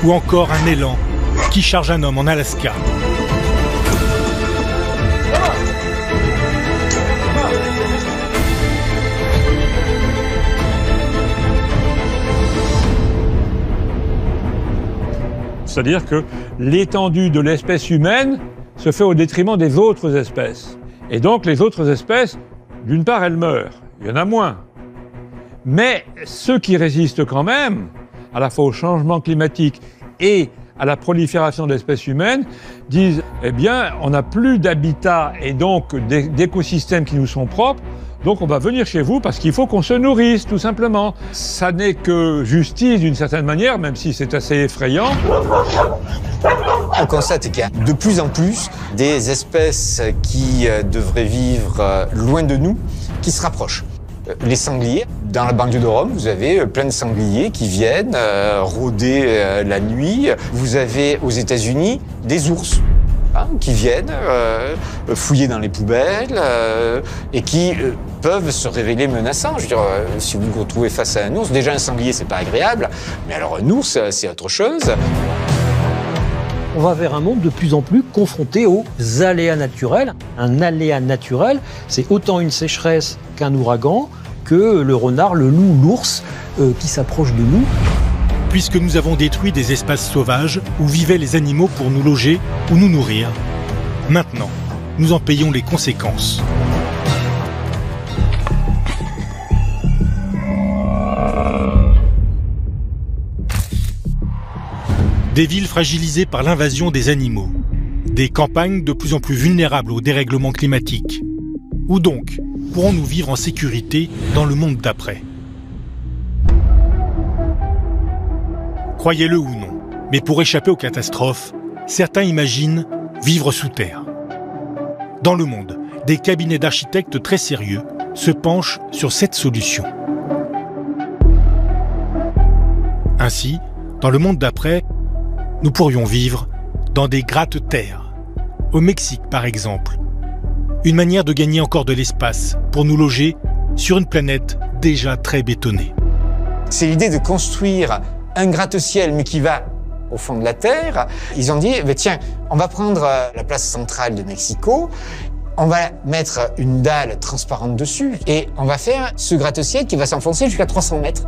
Ou encore un élan qui charge un homme en Alaska. C'est-à-dire que l'étendue de l'espèce humaine se fait au détriment des autres espèces. Et donc les autres espèces, d'une part, elles meurent. Il y en a moins. Mais ceux qui résistent quand même, à la fois au changement climatique et à la prolifération d'espèces humaines, disent « Eh bien, on n'a plus d'habitat et donc d'écosystèmes qui nous sont propres, donc on va venir chez vous parce qu'il faut qu'on se nourrisse, tout simplement. » Ça n'est que justice d'une certaine manière, même si c'est assez effrayant. On constate qu'il y a de plus en plus des espèces qui devraient vivre loin de nous, qui se rapprochent. Les sangliers, dans la banlieue de Rome, vous avez plein de sangliers qui viennent rôder la nuit. Vous avez aux États-Unis des ours qui viennent fouiller dans les poubelles et qui peuvent se révéler menaçants. Je veux dire, si vous vous retrouvez face à un ours, déjà un sanglier c'est pas agréable, mais alors un ours c'est autre chose. On va vers un monde de plus en plus confronté aux aléas naturels. Un aléa naturel, c'est autant une sécheresse qu'un ouragan, que le renard, le loup, l'ours qui s'approche de nous. Puisque nous avons détruit des espaces sauvages où vivaient les animaux pour nous loger ou nous nourrir, maintenant, nous en payons les conséquences. Des villes fragilisées par l'invasion des animaux, des campagnes de plus en plus vulnérables au dérèglement climatique. Où donc pourrons-nous vivre en sécurité dans le monde d'après? Croyez-le ou non, mais pour échapper aux catastrophes, certains imaginent vivre sous terre. Dans le monde, des cabinets d'architectes très sérieux se penchent sur cette solution. Ainsi, dans le monde d'après, nous pourrions vivre dans des gratte-terres. Au Mexique, par exemple. Une manière de gagner encore de l'espace pour nous loger sur une planète déjà très bétonnée. C'est l'idée de construire un gratte-ciel, mais qui va au fond de la Terre. Ils ont dit, tiens, on va prendre la place centrale de Mexico, on va mettre une dalle transparente dessus, et on va faire ce gratte-ciel qui va s'enfoncer jusqu'à 300 mètres.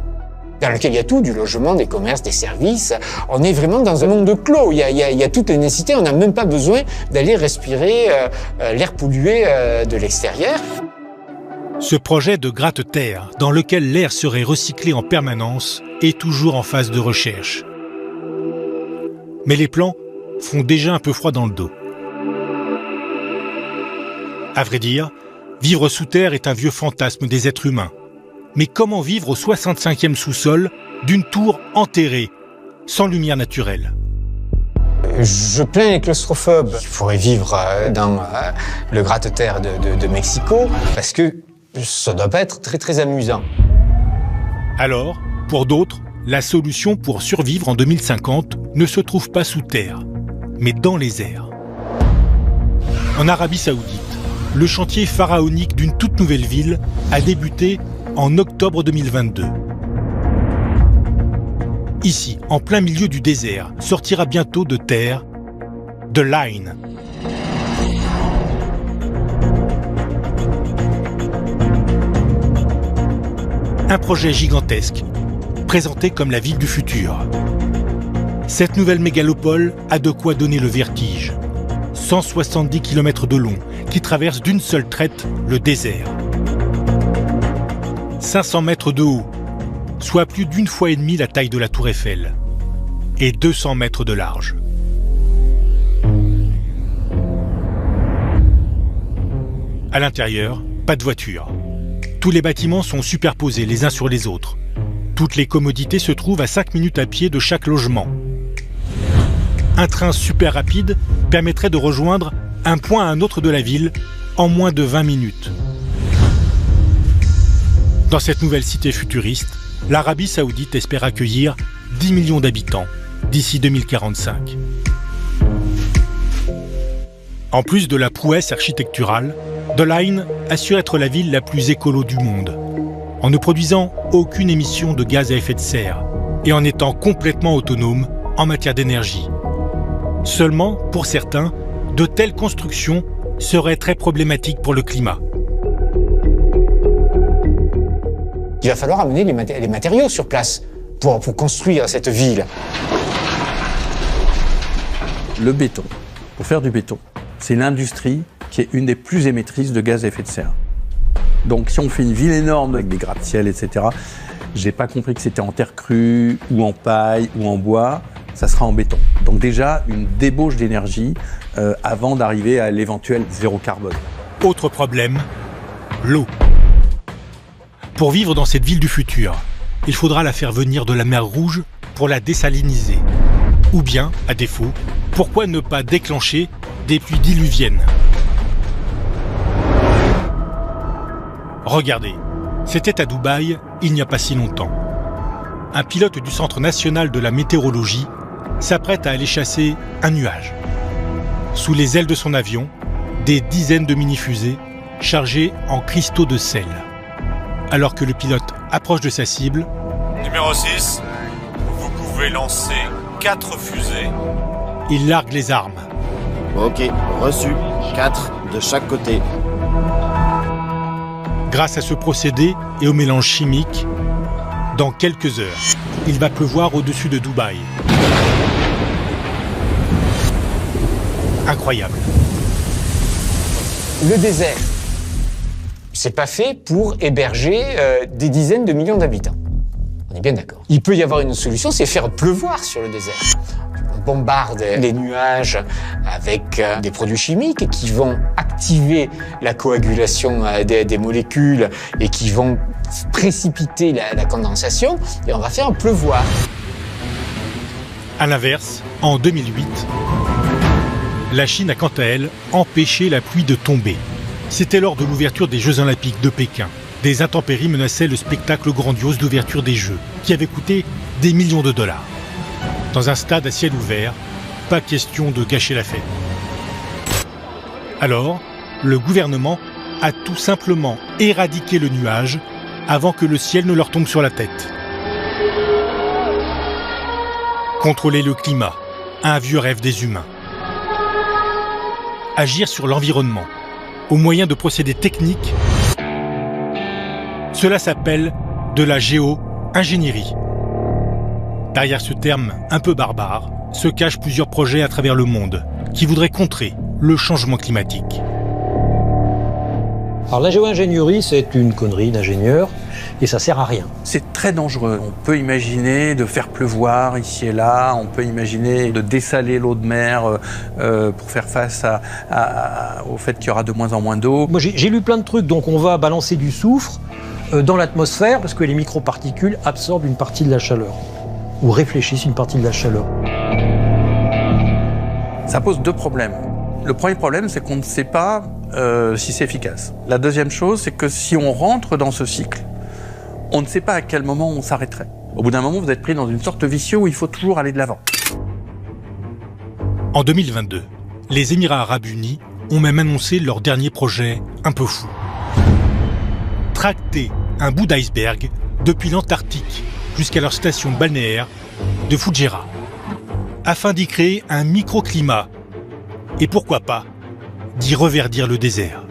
Dans lequel il y a tout, du logement, des commerces, des services. On est vraiment dans un monde clos. Il y a toute la nécessité. On n'a même pas besoin d'aller respirer l'air pollué de l'extérieur. Ce projet de gratte-terre, dans lequel l'air serait recyclé en permanence, est toujours en phase de recherche. Mais les plans font déjà un peu froid dans le dos. À vrai dire, vivre sous terre est un vieux fantasme des êtres humains. Mais comment vivre au 65e sous-sol d'une tour enterrée, sans lumière naturelle? Je plains les claustrophobes qui pourraient vivre dans le gratte-terre de Mexico, parce que ça doit pas être très très amusant. Alors, pour d'autres, la solution pour survivre en 2050 ne se trouve pas sous terre, mais dans les airs. En Arabie Saoudite, le chantier pharaonique d'une toute nouvelle ville a débuté en octobre 2022. Ici, en plein milieu du désert, sortira bientôt de terre The Line. Un projet gigantesque, présenté comme la ville du futur. Cette nouvelle mégalopole a de quoi donner le vertige. 170 km de long, qui traverse d'une seule traite le désert. 500 mètres de haut, soit plus d'une fois et demie la taille de la Tour Eiffel, et 200 mètres de large. À l'intérieur, pas de voiture. Tous les bâtiments sont superposés les uns sur les autres. Toutes les commodités se trouvent à 5 minutes à pied de chaque logement. Un train super rapide permettrait de rejoindre un point à un autre de la ville en moins de 20 minutes. Dans cette nouvelle cité futuriste, l'Arabie Saoudite espère accueillir 10 millions d'habitants d'ici 2045. En plus de la prouesse architecturale, The Line assure être la ville la plus écolo du monde, en ne produisant aucune émission de gaz à effet de serre et en étant complètement autonome en matière d'énergie. Seulement, pour certains, de telles constructions seraient très problématiques pour le climat. Il va falloir amener les matériaux sur place pour construire cette ville. Le béton, pour faire du béton, c'est l'industrie qui est une des plus émettrices de gaz à effet de serre. Donc si on fait une ville énorme avec des gratte-ciel, etc., j'ai pas compris que c'était en terre crue, ou en paille, ou en bois, ça sera en béton. Donc déjà, une débauche d'énergie avant d'arriver à l'éventuel zéro carbone. Autre problème, l'eau. Pour vivre dans cette ville du futur, il faudra la faire venir de la mer Rouge pour la désaliniser. Ou bien, à défaut, pourquoi ne pas déclencher des pluies diluviennes? Regardez, c'était à Dubaï il n'y a pas si longtemps. Un pilote du Centre national de la météorologie s'apprête à aller chasser un nuage. Sous les ailes de son avion, des dizaines de mini-fusées chargées en cristaux de sel. Alors que le pilote approche de sa cible, Numéro 6, vous pouvez lancer 4 fusées. Il largue les armes. Ok, reçu. 4 de chaque côté. Grâce à ce procédé et au mélange chimique, dans quelques heures, il va pleuvoir au-dessus de Dubaï. Incroyable. Le désert, c'est pas fait pour héberger des dizaines de millions d'habitants. On est bien d'accord. Il peut y avoir une solution, c'est faire pleuvoir sur le désert. On bombarde les nuages avec des produits chimiques qui vont activer la coagulation des molécules et qui vont précipiter la condensation et on va faire pleuvoir. À l'inverse, en 2008, la Chine a quant à elle empêché la pluie de tomber. C'était lors de l'ouverture des Jeux Olympiques de Pékin. Des intempéries menaçaient le spectacle grandiose d'ouverture des Jeux, qui avait coûté des millions de dollars. Dans un stade à ciel ouvert, pas question de gâcher la fête. Alors, le gouvernement a tout simplement éradiqué le nuage avant que le ciel ne leur tombe sur la tête. Contrôler le climat, un vieux rêve des humains. Agir sur l'environnement, au moyen de procédés techniques, cela s'appelle de la géo-ingénierie. Derrière ce terme un peu barbare, se cachent plusieurs projets à travers le monde qui voudraient contrer le changement climatique. Alors la géo-ingénierie, c'est une connerie d'ingénieur et ça sert à rien. C'est très dangereux. On peut imaginer de faire pleuvoir ici et là, on peut imaginer de dessaler l'eau de mer pour faire face au fait qu'il y aura de moins en moins d'eau. Moi j'ai lu plein de trucs, donc on va balancer du soufre dans l'atmosphère parce que les microparticules absorbent une partie de la chaleur ou réfléchissent une partie de la chaleur. Ça pose deux problèmes. Le premier problème, c'est qu'on ne sait pas si c'est efficace. La deuxième chose, c'est que si on rentre dans ce cycle, on ne sait pas à quel moment on s'arrêterait. Au bout d'un moment, vous êtes pris dans une sorte de vicieux où il faut toujours aller de l'avant. En 2022, les Émirats arabes unis ont même annoncé leur dernier projet un peu fou. Tracter un bout d'iceberg depuis l'Antarctique jusqu'à leur station balnéaire de Fujairah, afin d'y créer un microclimat et pourquoi pas d'y reverdir le désert.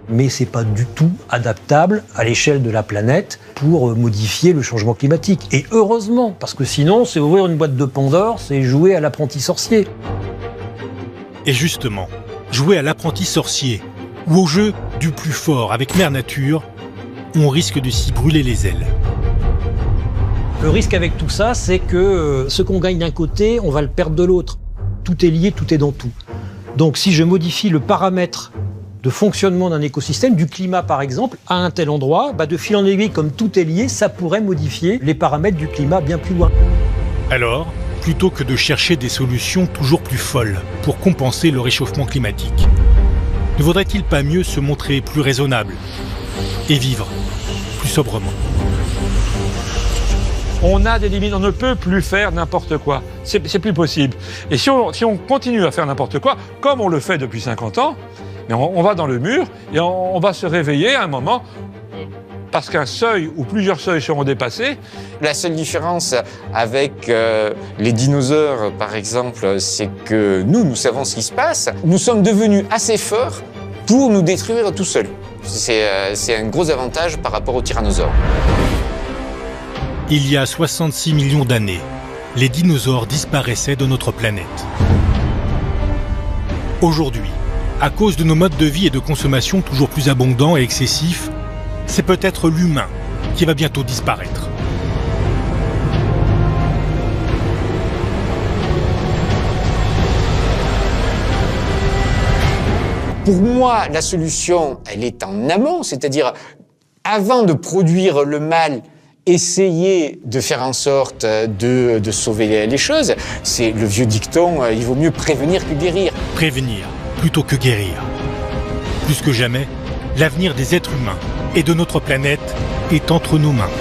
Mais c'est pas du tout adaptable à l'échelle de la planète pour modifier le changement climatique. Et heureusement, parce que sinon, c'est ouvrir une boîte de Pandore, c'est jouer à l'apprenti sorcier. Et justement, jouer à l'apprenti sorcier ou au jeu du plus fort avec Mère Nature, on risque de s'y brûler les ailes. Le risque avec tout ça, c'est que ce qu'on gagne d'un côté, on va le perdre de l'autre. Tout est lié, tout est dans tout. Donc si je modifie le paramètre de fonctionnement d'un écosystème, du climat par exemple, à un tel endroit, de fil en aiguille, comme tout est lié, ça pourrait modifier les paramètres du climat bien plus loin. Alors, plutôt que de chercher des solutions toujours plus folles pour compenser le réchauffement climatique, ne vaudrait-il pas mieux se montrer plus raisonnable et vivre plus sobrement? On a des limites, on ne peut plus faire n'importe quoi. C'est plus possible. Et si on continue à faire n'importe quoi, comme on le fait depuis 50 ans, on va dans le mur et on va se réveiller à un moment parce qu'un seuil ou plusieurs seuils seront dépassés. La seule différence avec les dinosaures, par exemple, c'est que nous savons ce qui se passe. Nous sommes devenus assez forts pour nous détruire tout seuls. C'est un gros avantage par rapport aux tyrannosaures. Il y a 66 millions d'années, les dinosaures disparaissaient de notre planète. Aujourd'hui, à cause de nos modes de vie et de consommation toujours plus abondants et excessifs, c'est peut-être l'humain qui va bientôt disparaître. Pour moi, la solution, elle est en amont, c'est-à-dire avant de produire le mal, essayer de faire en sorte de sauver les choses. C'est le vieux dicton, il vaut mieux prévenir que guérir. Prévenir plutôt que guérir. Plus que jamais, l'avenir des êtres humains et de notre planète est entre nos mains.